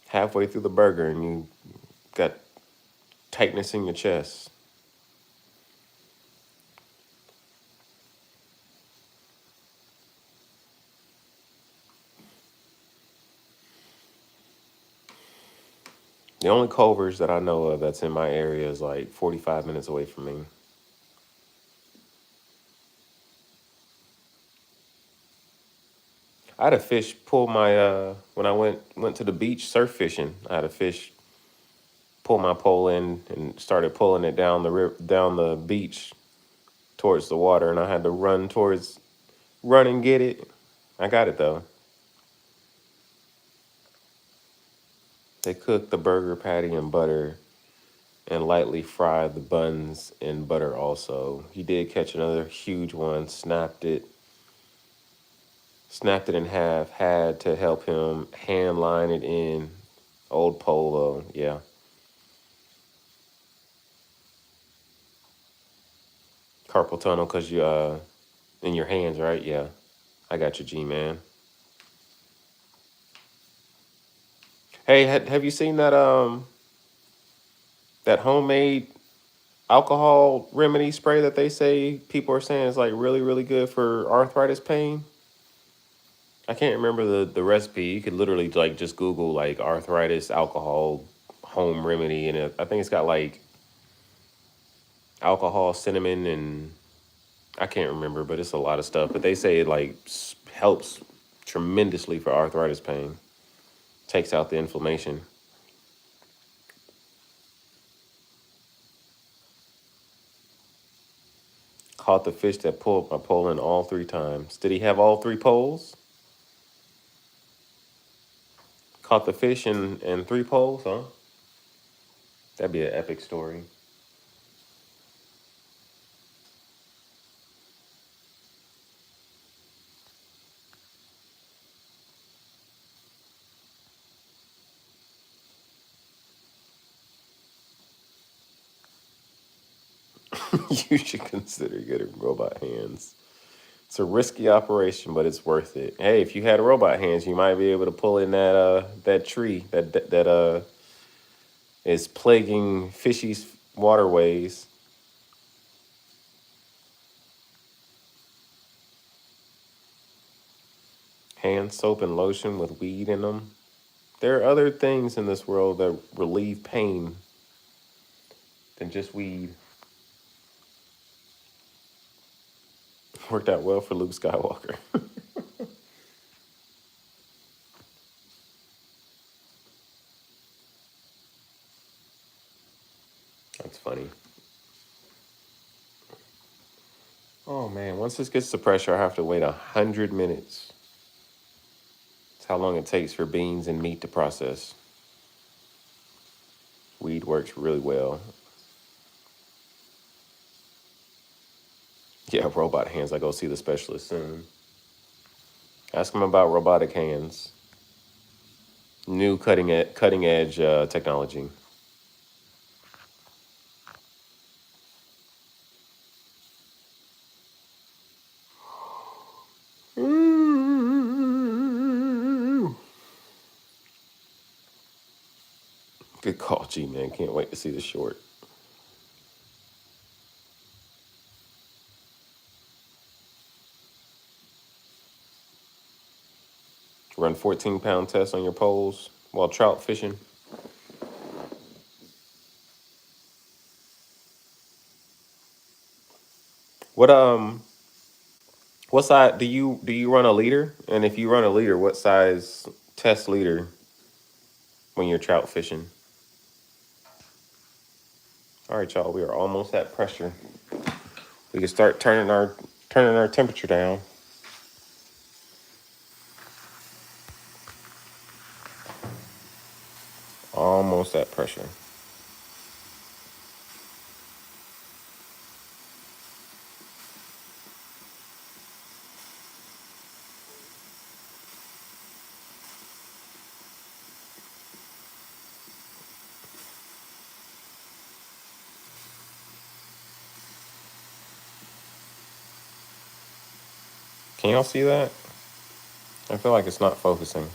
Halfway through the burger and you got tightness in your chest. The only Culver's that I know of that's in my area is like 45 minutes away from me. I had a fish pull my when I went to the beach surf fishing. I had a fish pull my pole in and started pulling it down the beach towards the water, and I had to run and get it. I got it though. They cooked the burger patty in butter and lightly fried the buns in butter also. He did catch another huge one, snapped it in half, had to help him hand line it in. Old polo, yeah. Carpal tunnel because you in your hands, right? Yeah. I got you, G-Man. Hey, have you seen that homemade alcohol remedy spray that they say people are saying is like really, really good for arthritis pain? I can't remember the recipe. You could literally like just Google like arthritis alcohol home remedy, and I think it's got like alcohol, cinnamon, and I can't remember, but it's a lot of stuff. But they say it like helps tremendously for arthritis pain, takes out the inflammation. Caught the fish that pulled my pole in all three times. Did he have all three poles? Caught the fish in three poles, huh? That'd be an epic story. You should consider getting robot hands. It's a risky operation, but it's worth it. Hey, if you had robot hands, you might be able to pull in that tree that is plaguing fishy's waterways. Hand soap and lotion with weed in them. There are other things in this world that relieve pain than just weed. Worked out well for Luke Skywalker. That's funny. Oh man, once this gets to pressure, I have to wait 100 minutes. That's how long it takes for beans and meat to process. Weed works really well. Yeah, robot hands. I go see the specialist soon. Ask him about robotic hands. New cutting edge technology. Good call, G man. Can't wait to see the short. Run 14-pound tests on your poles while trout fishing. What size do you run a leader? And if you run a leader, what size test leader when you're trout fishing? All right, y'all, we are almost at pressure. We can start turning our temperature down. Almost at pressure. Can y'all see that? I feel like it's not focusing.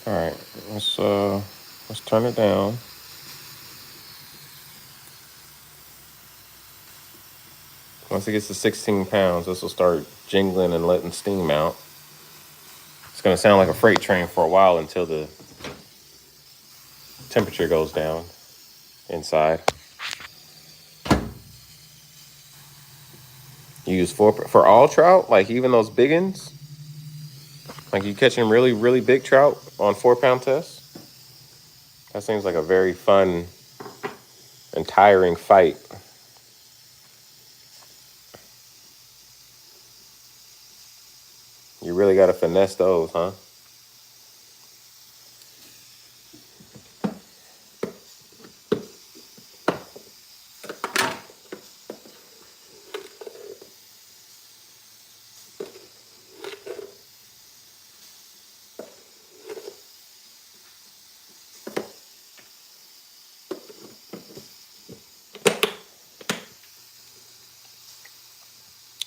All right, let's turn it down. Once it gets to 16 pounds, this will start jingling and letting steam out. It's gonna sound like a freight train for a while until the temperature goes down inside. You use for all trout, like even those big ones. Like you catching really, really big trout on 4-pound tests. That seems like a very fun and tiring fight. You really got to finesse those, huh?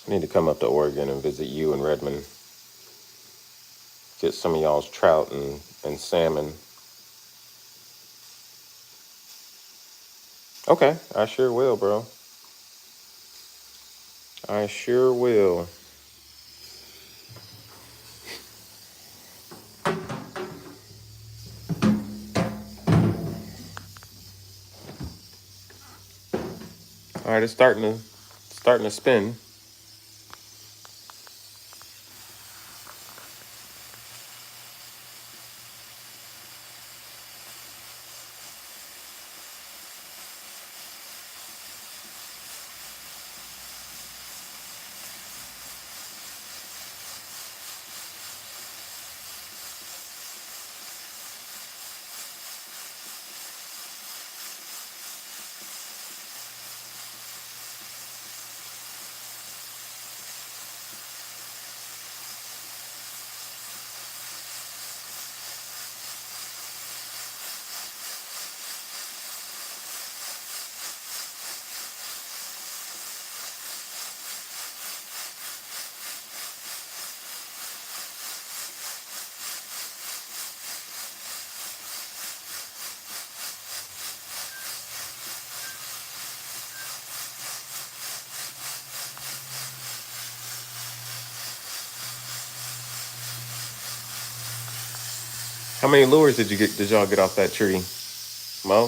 I need to come up to Oregon and visit you and Redmond. Get some of y'all's trout and salmon. Okay, I sure will, bro. I sure will. All right, it's starting to spin. How many lures did y'all get off that tree, Mo?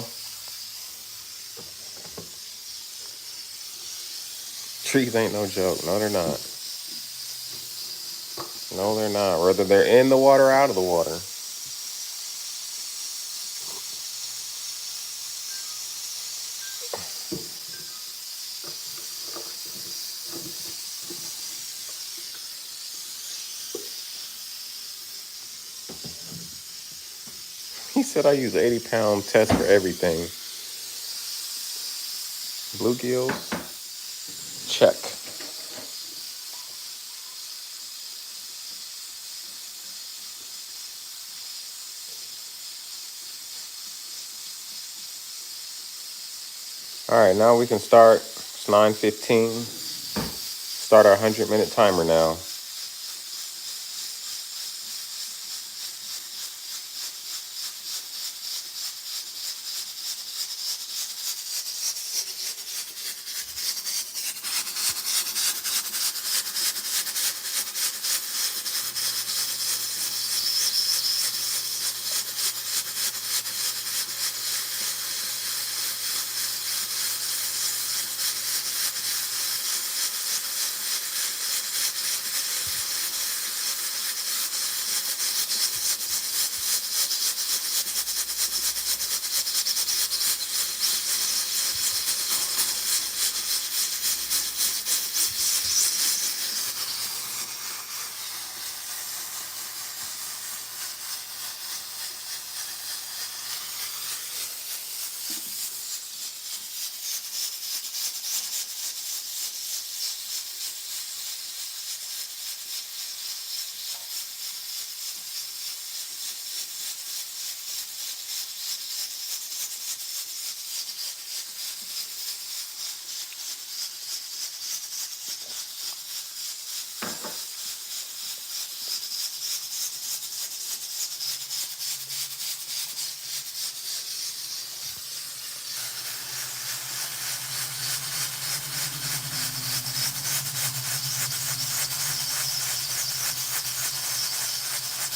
Trees ain't no joke. No, they're not. No, they're not. Whether they're in the water or out of the water. He said I use 80-pound test for everything. Bluegills? Check. All right, now we can start. It's 9:15. Start our 100-minute timer now.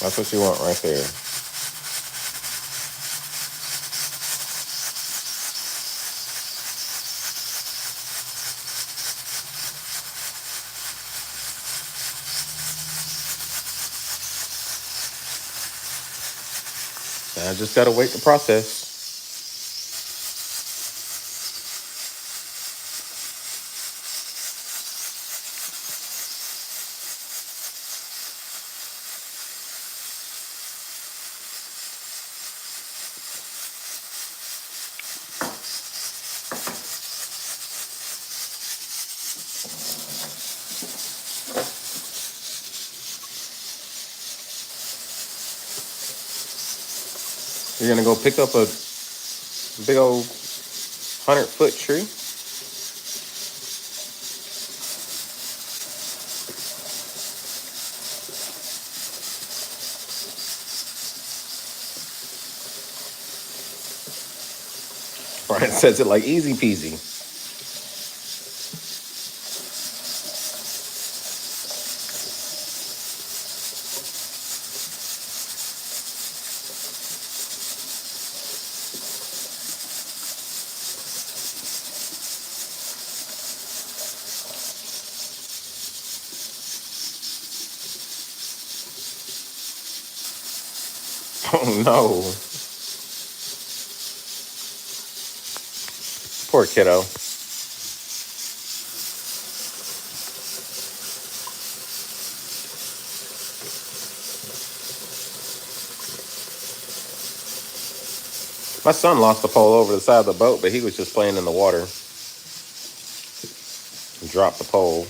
That's what you want right there. Now I just gotta wait to process. You're gonna go pick up a big old 100-foot tree. Brian says it like easy peasy. Oh no. Poor kiddo. My son lost the pole over the side of the boat, but he was just playing in the water. He dropped the pole.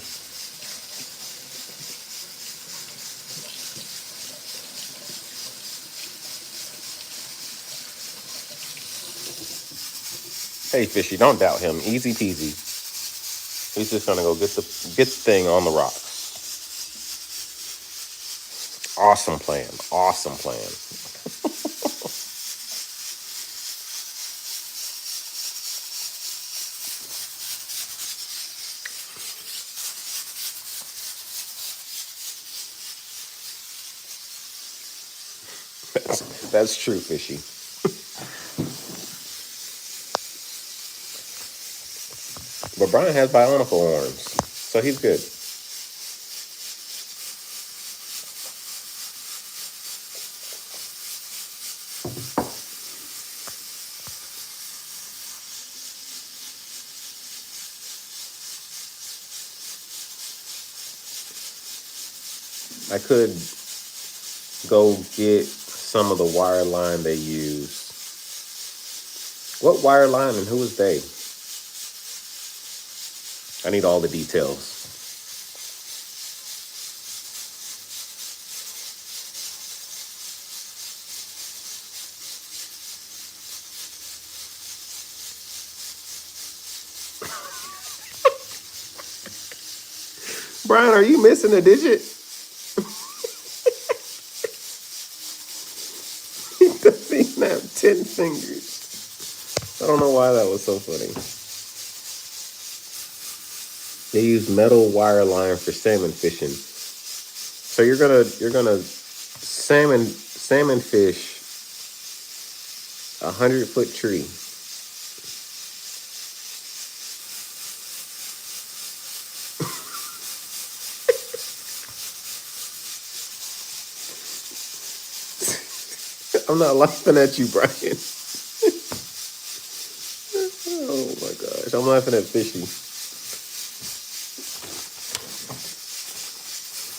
Hey, Fishy, don't doubt him. Easy peasy. He's just gonna go get the thing on the rocks. Awesome plan. Awesome plan. That's true, Fishy. But Brian has bionicle arms, so he's good. I could go get some of the wire line they use. What wire line and who is they? I need all the details. Brian, are you missing a digit? He doesn't even have 10 fingers. I don't know why that was so funny. They use metal wire line for salmon fishing. So you're gonna salmon fish 100-foot tree. I'm not laughing at you, Brian. Oh my gosh, I'm laughing at Fishy.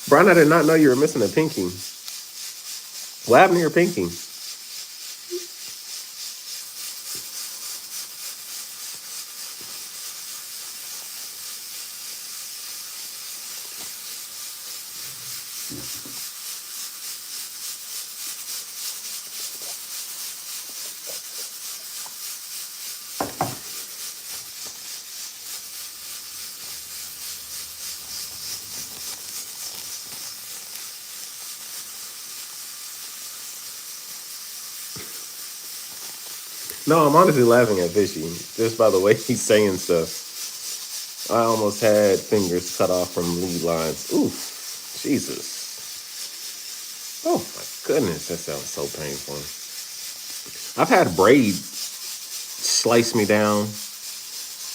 Brian, I did not know you were missing a pinky. What happened to your pinky? No, I'm honestly laughing at Fishy. Just by the way he's saying stuff. I almost had fingers cut off from lead lines. Oof. Jesus. Oh my Goodness, that sounds so painful. I've had braid slice me down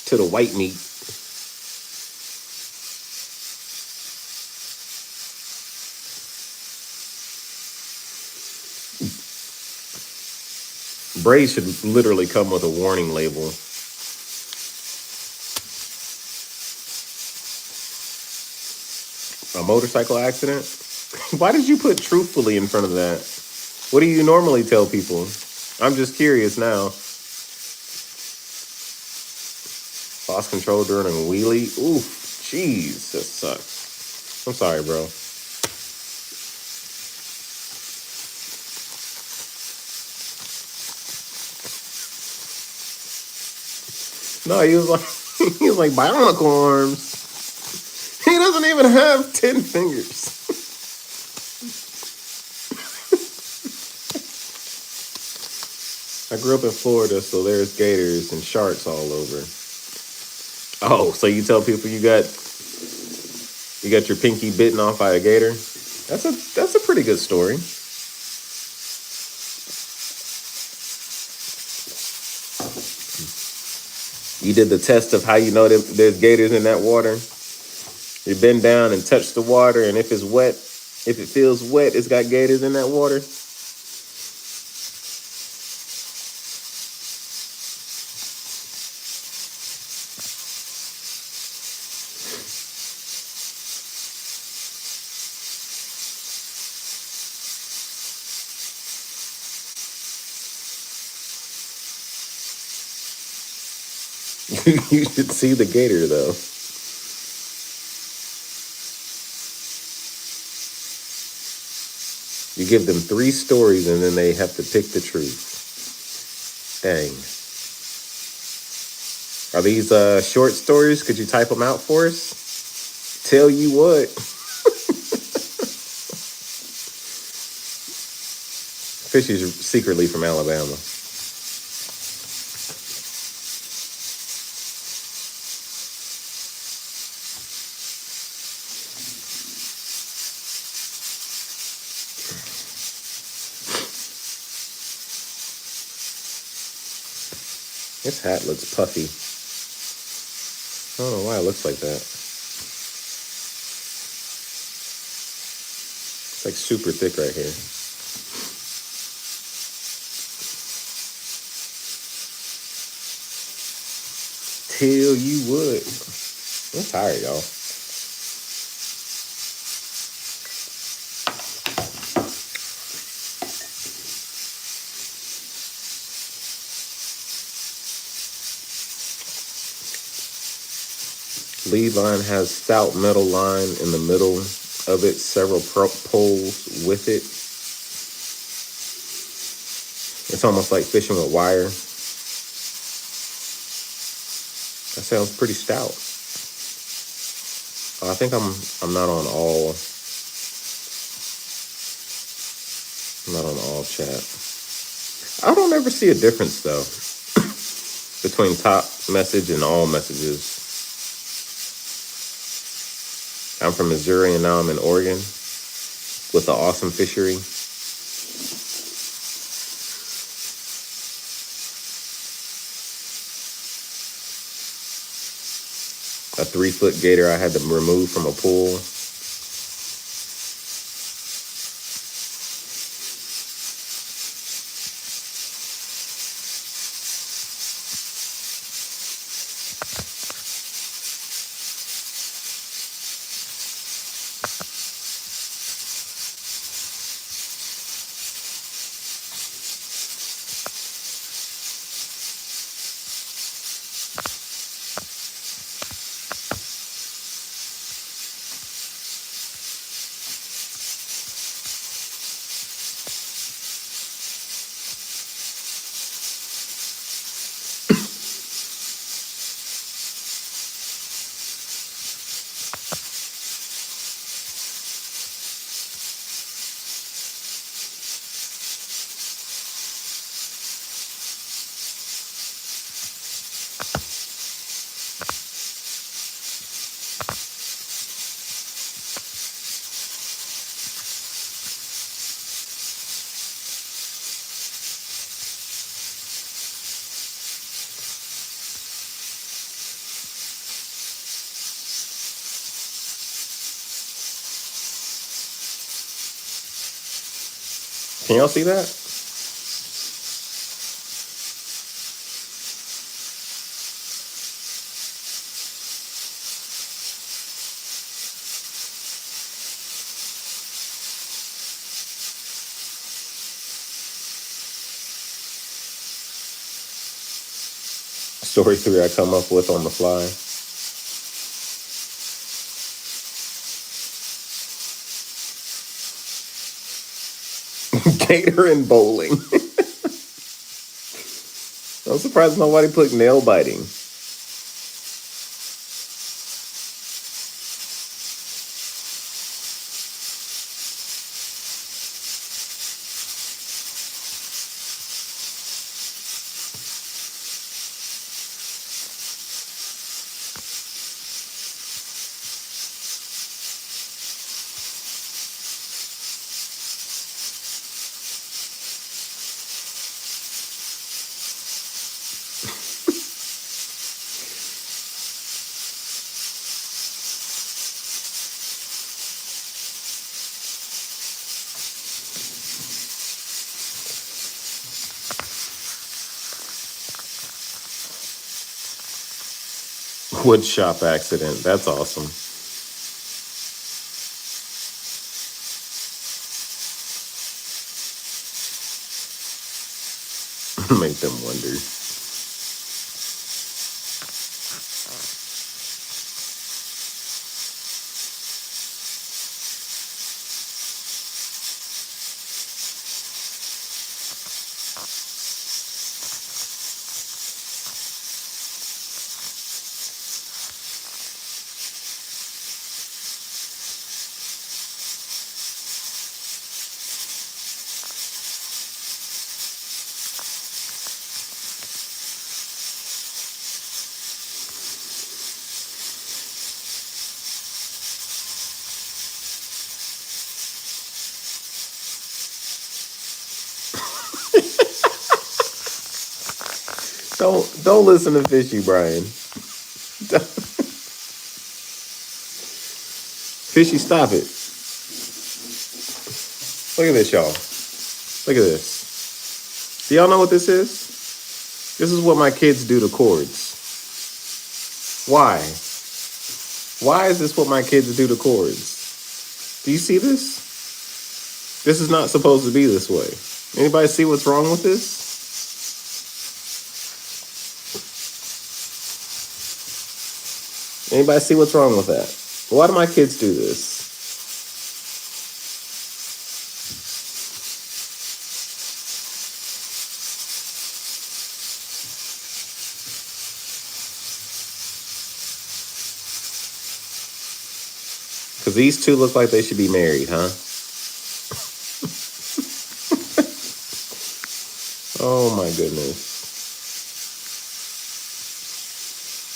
to the white meat. Braids should literally come with a warning label. A motorcycle accident? Why did you put truthfully in front of that? What do you normally tell people? I'm just curious now. Lost control during a wheelie? Oof, jeez, that sucks. I'm sorry, bro. No, he was like, he was like bionicle arms. He doesn't even have 10 fingers. I grew up in Florida, so there's gators and sharks all over. Oh, so you tell people you got your pinky bitten off by a gator? That's a pretty good story. You did the test of how you know that there's gators in that water. You bend down and touch the water, and if it's wet, if it feels wet, it's got gators in that water. You should see the gator, though. You give them 3 stories, and then they have to pick the truth. Dang. Are these short stories? Could you type them out for us? Tell you what. Fishy's secretly from Alabama. This hat looks puffy. I don't know why it looks like that. It's like super thick right here. Tell you what. I'm tired, y'all. Lead line has stout metal line in the middle of it, several poles with it. It's almost like fishing with wire. That sounds pretty stout. I think I'm not on all. I'm not on all chat. I don't ever see a difference though between top message and all messages. I'm from Missouri and now I'm in Oregon with the awesome fishery. A 3-foot gator I had to remove from a pool. Can y'all see that? Story 3 I come up with on the fly. Gator and bowling. I'm surprised nobody put nail biting. Wood shop accident. That's awesome. Make them wonder. Don't listen to Fishy, Brian. Fishy, stop it. Look at this, y'all. Look at this. Do y'all know what this is? This is what my kids do to chords. Why? Why is this what my kids do to chords? Do you see this? This is not supposed to be this way. Anybody see what's wrong with this? Anybody see what's wrong with that? Why do my kids do this? Because these two look like they should be married, huh? Oh my goodness.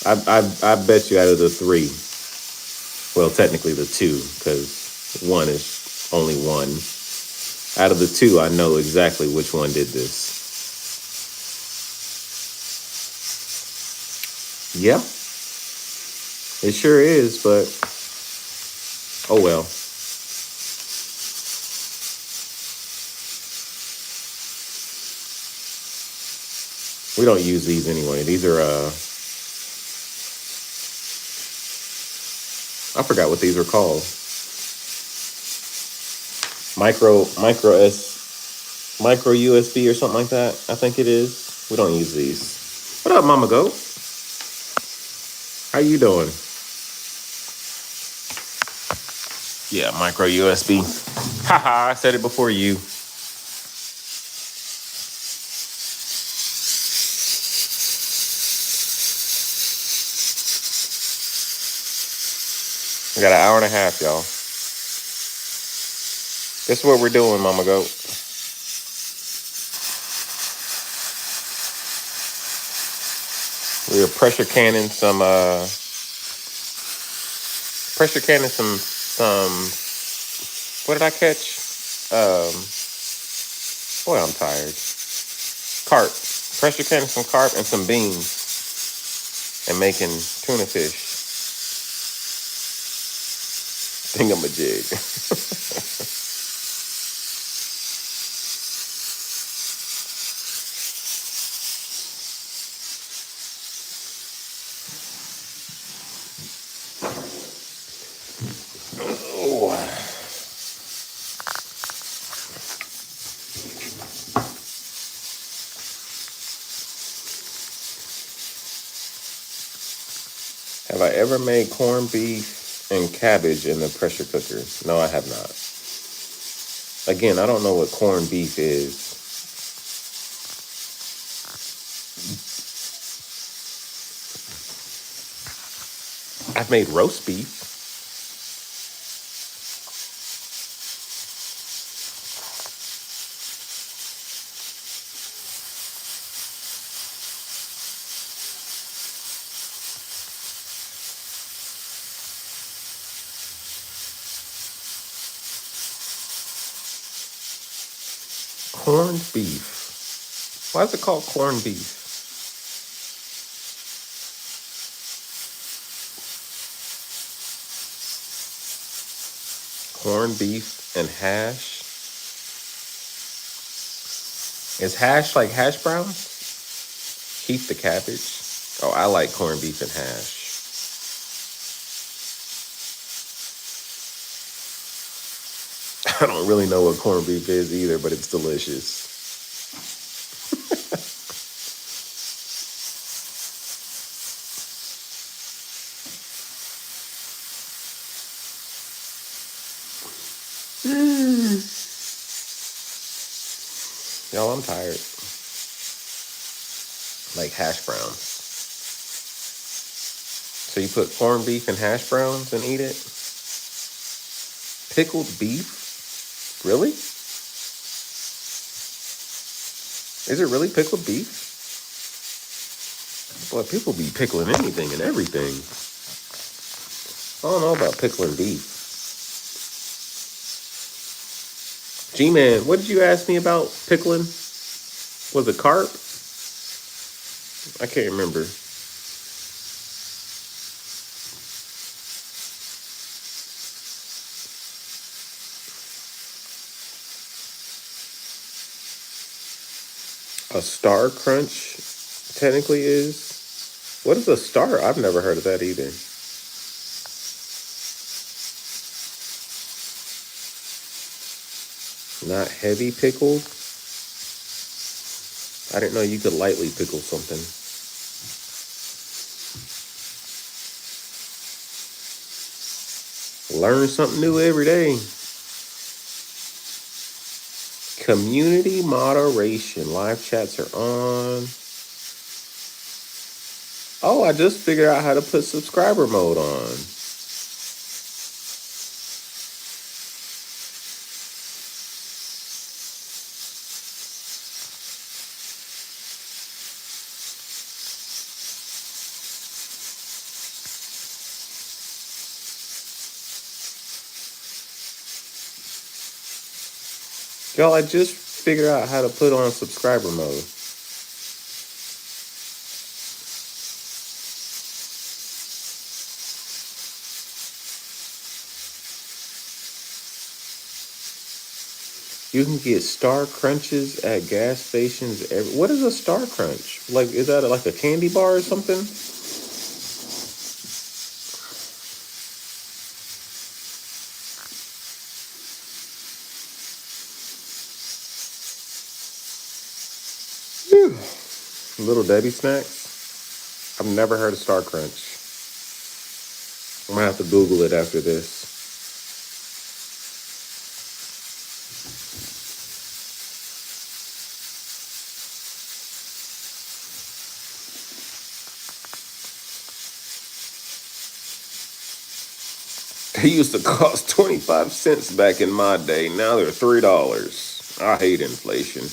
I bet you out of the three, well, technically the two, because one is only one. Out of the two, I know exactly which one did this. Yeah, it sure is, but oh well. We don't use these anyway. These are I forgot what these are called. Micro USB or something like that. I think it is. We don't use these. What up, Mama Goat? How you doing? Yeah, micro USB. Haha, I said it before you. We got an hour and a half, y'all. This is what we're doing, Mama Goat. We are pressure canning some what did I catch? Boy, I'm tired. Carp. Pressure canning some carp and some beans and making tuna fish. Thingamajig. ever made corned beef and cabbage in the pressure cooker? No, I have not. Again, I don't know what corned beef is. I've made roast beef. Corned beef. Why is it called corned beef? Corned beef and hash. Is hash like hash browns? Keep the cabbage. Oh, I like corned beef and hash. I don't really know what corned beef is either, but it's delicious. Y'all, I'm tired. Like hash browns. So you put corned beef and hash browns and eat it? Pickled beef? Really? Is it really pickled beef? Boy, people be pickling anything and everything. I don't know about pickling beef. G-Man, what did you ask me about pickling? Was it carp? I can't remember. A star crunch technically is. What is a star? I've never heard of that either. Not heavy pickled. I didn't know you could lightly pickle something. Learn something new every day. Community moderation. Live chats are on. Oh, I just figured out how to put subscriber mode on. Y'all, I just figured out how to put on subscriber mode. You can get Star Crunches at gas stations. What is a Star Crunch? Like, is that like a candy bar or something? Whew. Little Debbie snacks. I've never heard of Star Crunch. I'm gonna have to Google it after this. They used to cost 25 cents back in my day. Now they're $3. I hate inflation.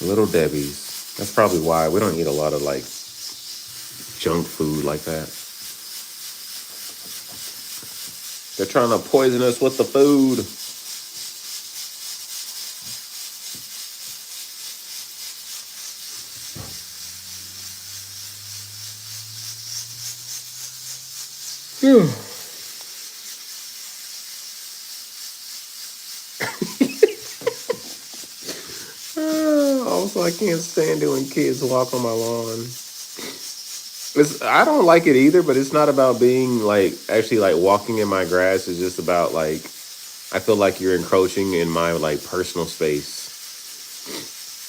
Little Debbie's. That's probably why we don't eat a lot of like junk food like that. They're trying to poison us with the food. I was like, I can't stand it when kids walk on my lawn. I don't like it either, but it's not about being like actually like walking in my grass. It's just about like I feel like you're encroaching in my like personal space.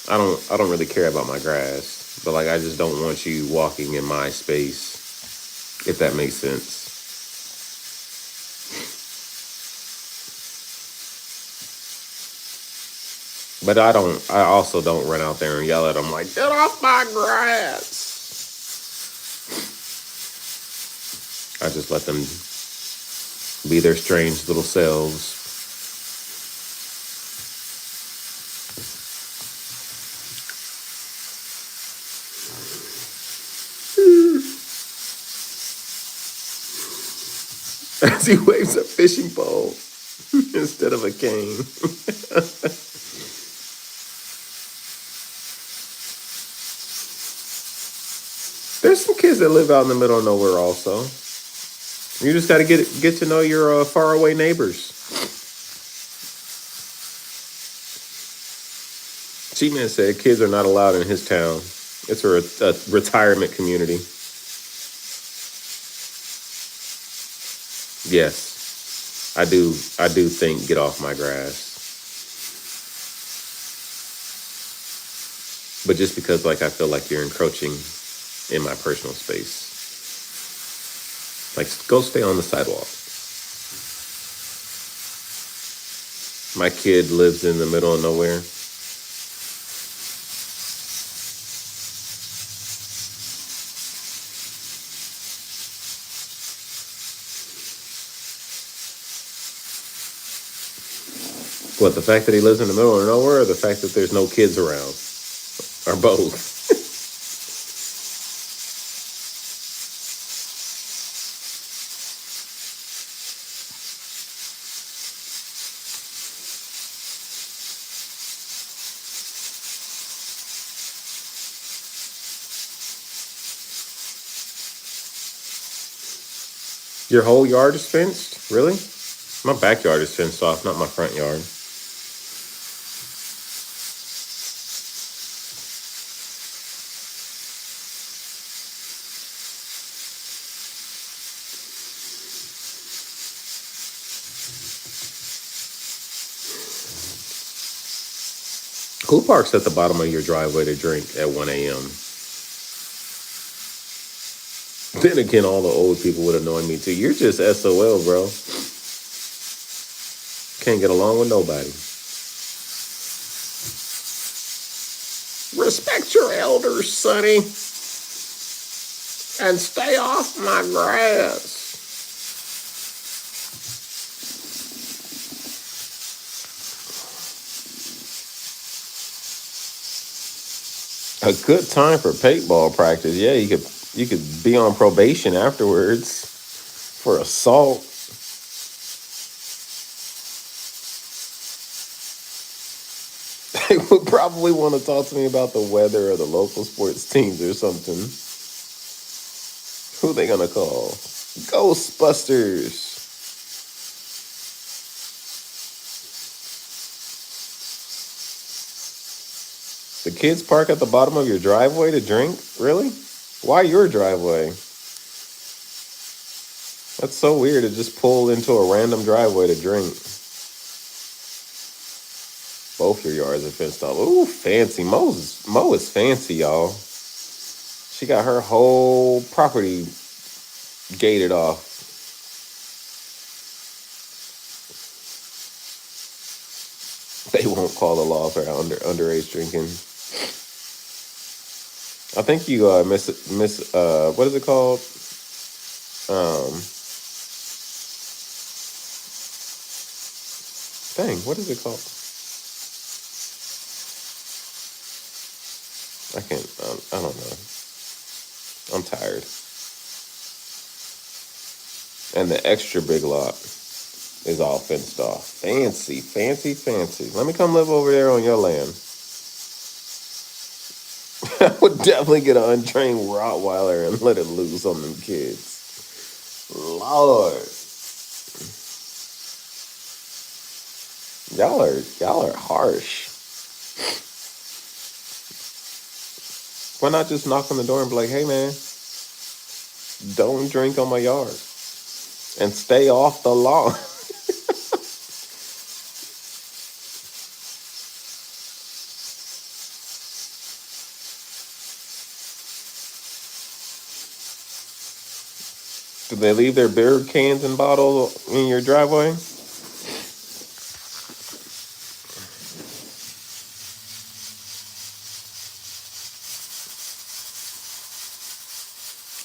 I don't really care about my grass, but like I just don't want you walking in my space, if that makes sense. But I also don't run out there and yell at them like, get off my grass. I just let them be their strange little selves. As he waves a fishing pole instead of a cane. There's some kids that live out in the middle of nowhere also. You just got to get to know your faraway neighbors. Cheatman said kids are not allowed in his town. It's a retirement community. Yes, I do. I do think get off my grass. But just because like I feel like you're encroaching in my personal space. Like go stay on the sidewalk. My kid lives in the middle of nowhere. What, the fact that he lives in the middle of nowhere or the fact that there's no kids around? Or both? Your whole yard is fenced? Really? My backyard is fenced off, not my front yard. Who parks at the bottom of your driveway to drink at 1 a.m.? Then again, all the old people would annoy me too. You're just SOL, bro. Can't get along with nobody. Respect your elders, Sonny. And stay off my grass. A good time for paintball practice. Yeah, you could be on probation afterwards for assault. They would probably want to talk to me about the weather or the local sports teams or something. Who they gonna call? Ghostbusters. The kids park at the bottom of your driveway to drink? Really? Why your driveway? That's so weird to just pull into a random driveway to drink. Both your yards are fenced off. Ooh, fancy. Mo is fancy, y'all. She got her whole property gated off. They won't call the law for underage drinking. I think you miss what is it called? Dang, what is it called? I can't. I don't know. I'm tired. And the extra big lot is all fenced off. Fancy, fancy, fancy. Let me come live over there on your land. I would definitely get an untrained Rottweiler and let it loose on them kids. Lord. Y'all are harsh. Why not just knock on the door and be like, hey man, don't drink on my yard and stay off the lawn. Do they leave their beer cans and bottles in your driveway?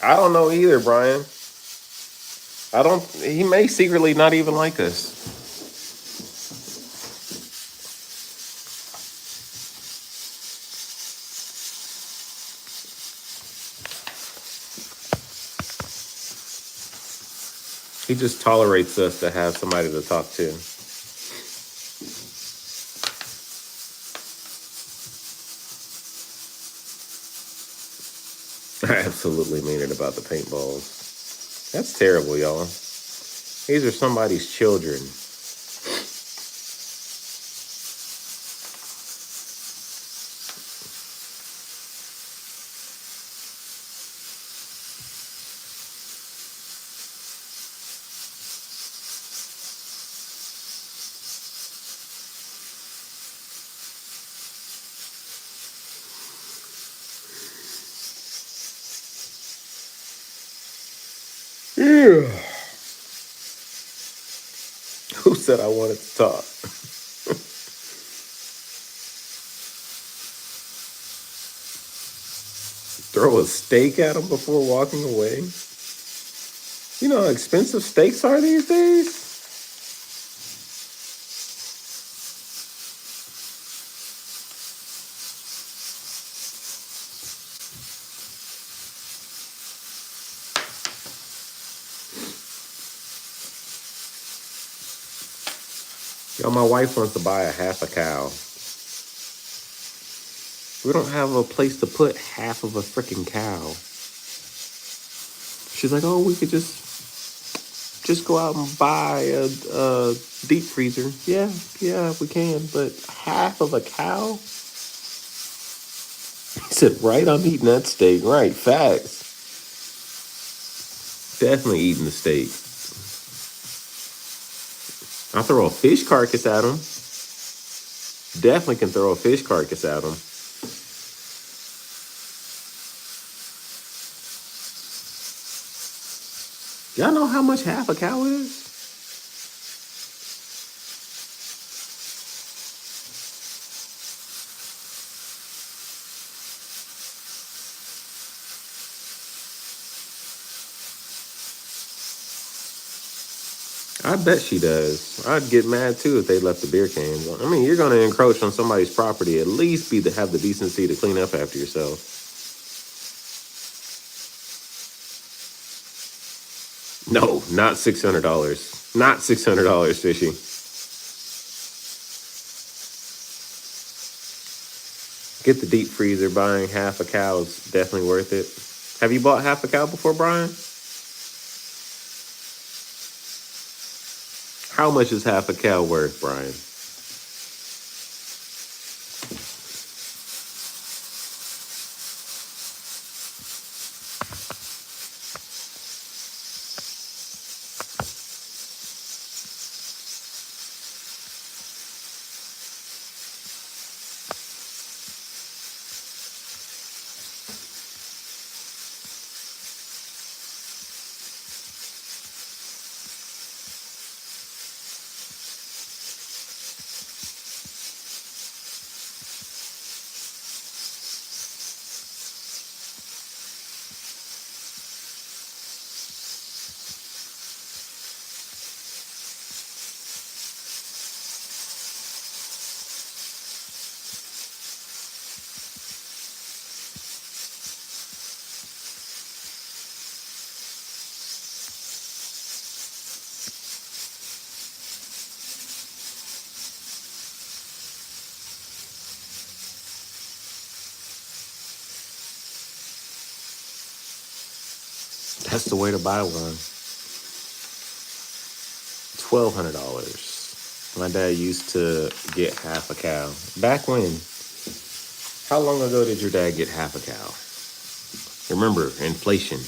I don't know either, Brian. I don't. He may secretly not even like us. He just tolerates us to have somebody to talk to. I absolutely mean it about the paintballs. That's terrible, y'all. These are somebody's children. Yeah. Who said I wanted to talk? Throw a steak at him before walking away? You know how expensive steaks are these days? Yo, my wife wants to buy a half a cow. We don't have a place to put half of a freaking cow. She's like, oh, we could just go out and buy a deep freezer. Yeah, we can. But half of a cow? He said, right, I'm eating that steak. Right, facts. Definitely eating the steak. I'll throw a fish carcass at him. Definitely can throw a fish carcass at him. Y'all know how much half a cow is? I bet she does. I'd get mad too if they left the beer cans. I mean, you're gonna encroach on somebody's property. At least have the decency to clean up after yourself. No, not $600. Not $600, Fishy. Get the deep freezer. Buying half a cow is definitely worth it. Have you bought half a cow before, Brian? How much is half a cow worth, Brian? That's the way to buy one. $1,200. My dad used to get half a cow. Back when? How long ago did your dad get half a cow? Remember, inflation.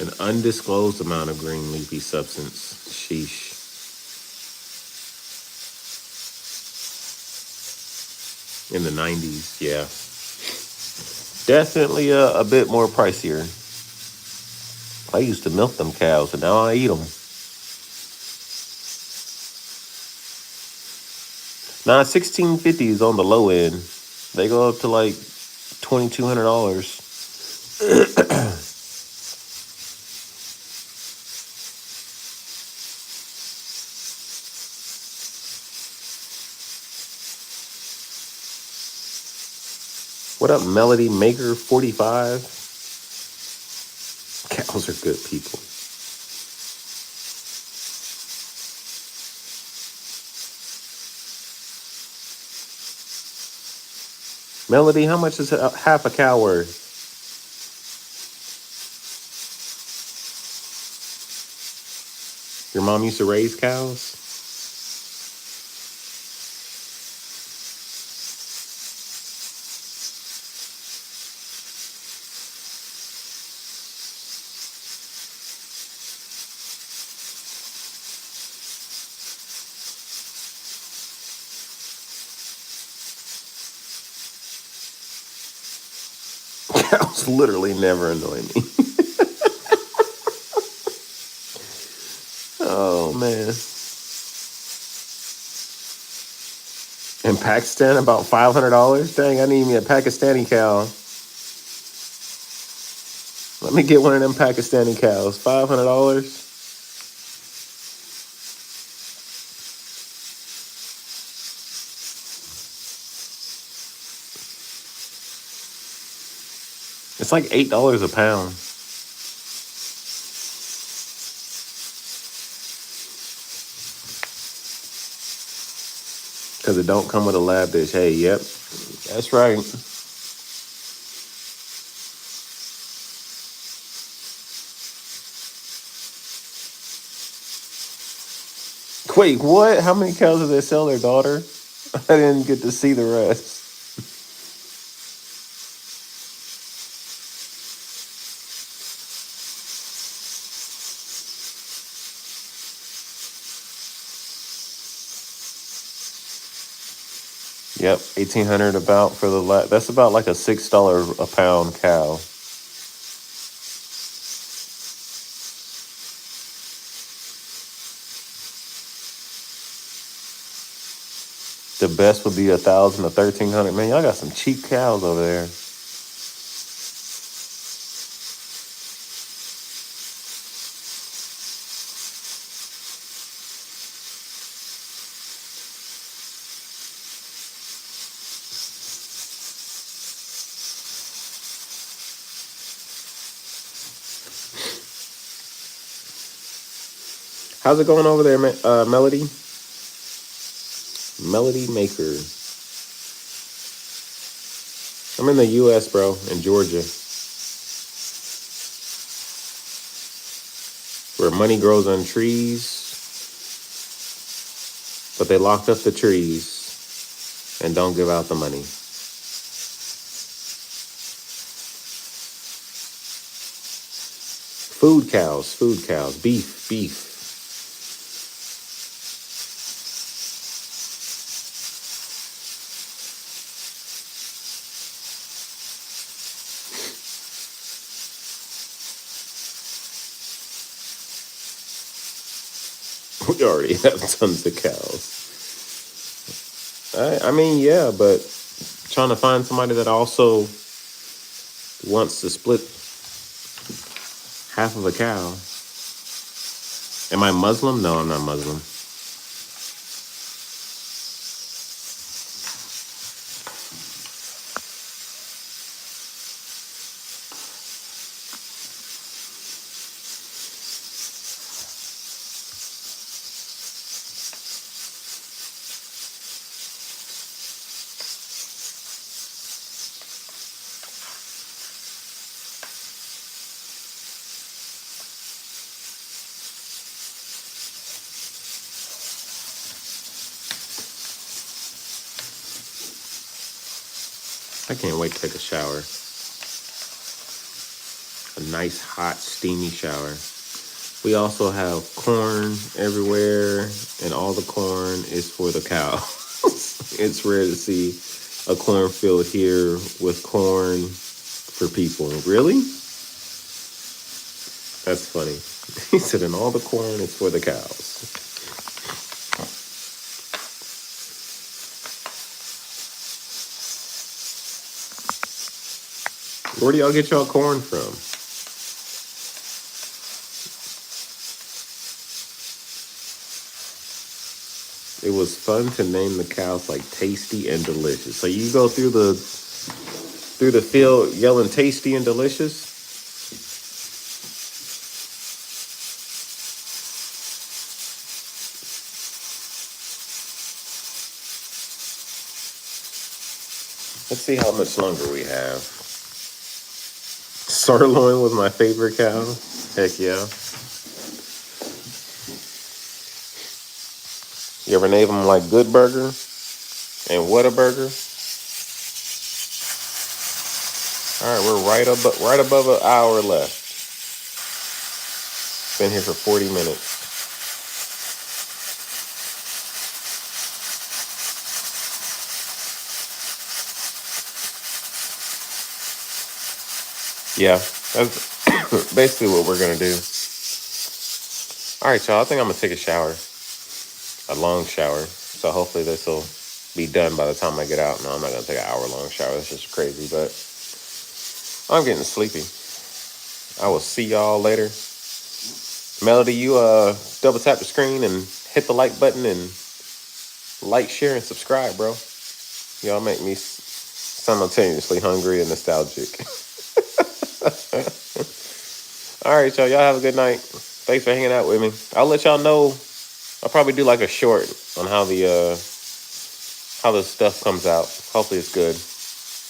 An undisclosed amount of green leafy substance. Sheesh. In the 90s, yeah. Definitely a bit more pricier. I used to milk them cows, and now I eat them. Now, 1650 is on the low end. They go up to like $2,200. What up, Melody Maker 45? Cows are good people. Melody, how much is half a cow worth? Your mom used to raise cows? Cows literally never annoy me. Oh, man. In Pakistan, about $500? Dang, I need me a Pakistani cow. Let me get one of them Pakistani cows. $500? It's like $8 a pound. Because it don't come with a lab dish. Hey, yep. That's right. Wait, what? How many cows did they sell their daughter? I didn't get to see the rest. Yep, $1,800 about for the lab. That's about like a $6 a pound cow. The best would be $1,000 to $1,300. Man, y'all got some cheap cows over there. How's it going over there, Melody? Melody Maker. I'm in the U.S., bro, in Georgia, where money grows on trees, but they locked up the trees and don't give out the money. Food cows, beef. We already have tons of cows. I mean, yeah, but trying to find somebody that also wants to split half of a cow. Am I Muslim? No, I'm not Muslim. I can't wait to take a shower. A nice, hot, steamy shower. We also have corn everywhere, and all the corn is for the cow. It's rare to see a cornfield here with corn for people. Really? That's funny. He said, and all the corn is for the cows. Where do y'all get y'all corn from? It was fun to name the cows like Tasty and Delicious. So you go through the field yelling Tasty and Delicious. Let's see how much longer we have. Sirloin was my favorite cow. Heck yeah. You ever name them like Good Burger and Whataburger? All right, we're right above an hour left. Been here for 40 minutes. Yeah, that's basically what we're gonna do. All right, y'all. I think I'm gonna take a shower, a long shower. So hopefully this will be done by the time I get out. No, I'm not gonna take an hour-long shower. That's just crazy. But I'm getting sleepy. I will see y'all later. Melody, you double tap the screen and hit the like button and like, share, and subscribe, bro. Y'all make me simultaneously hungry and nostalgic. All right, y'all. Y'all have a good night. Thanks for hanging out with me. I'll let y'all know. I'll probably do like a short on how the stuff comes out. Hopefully it's good.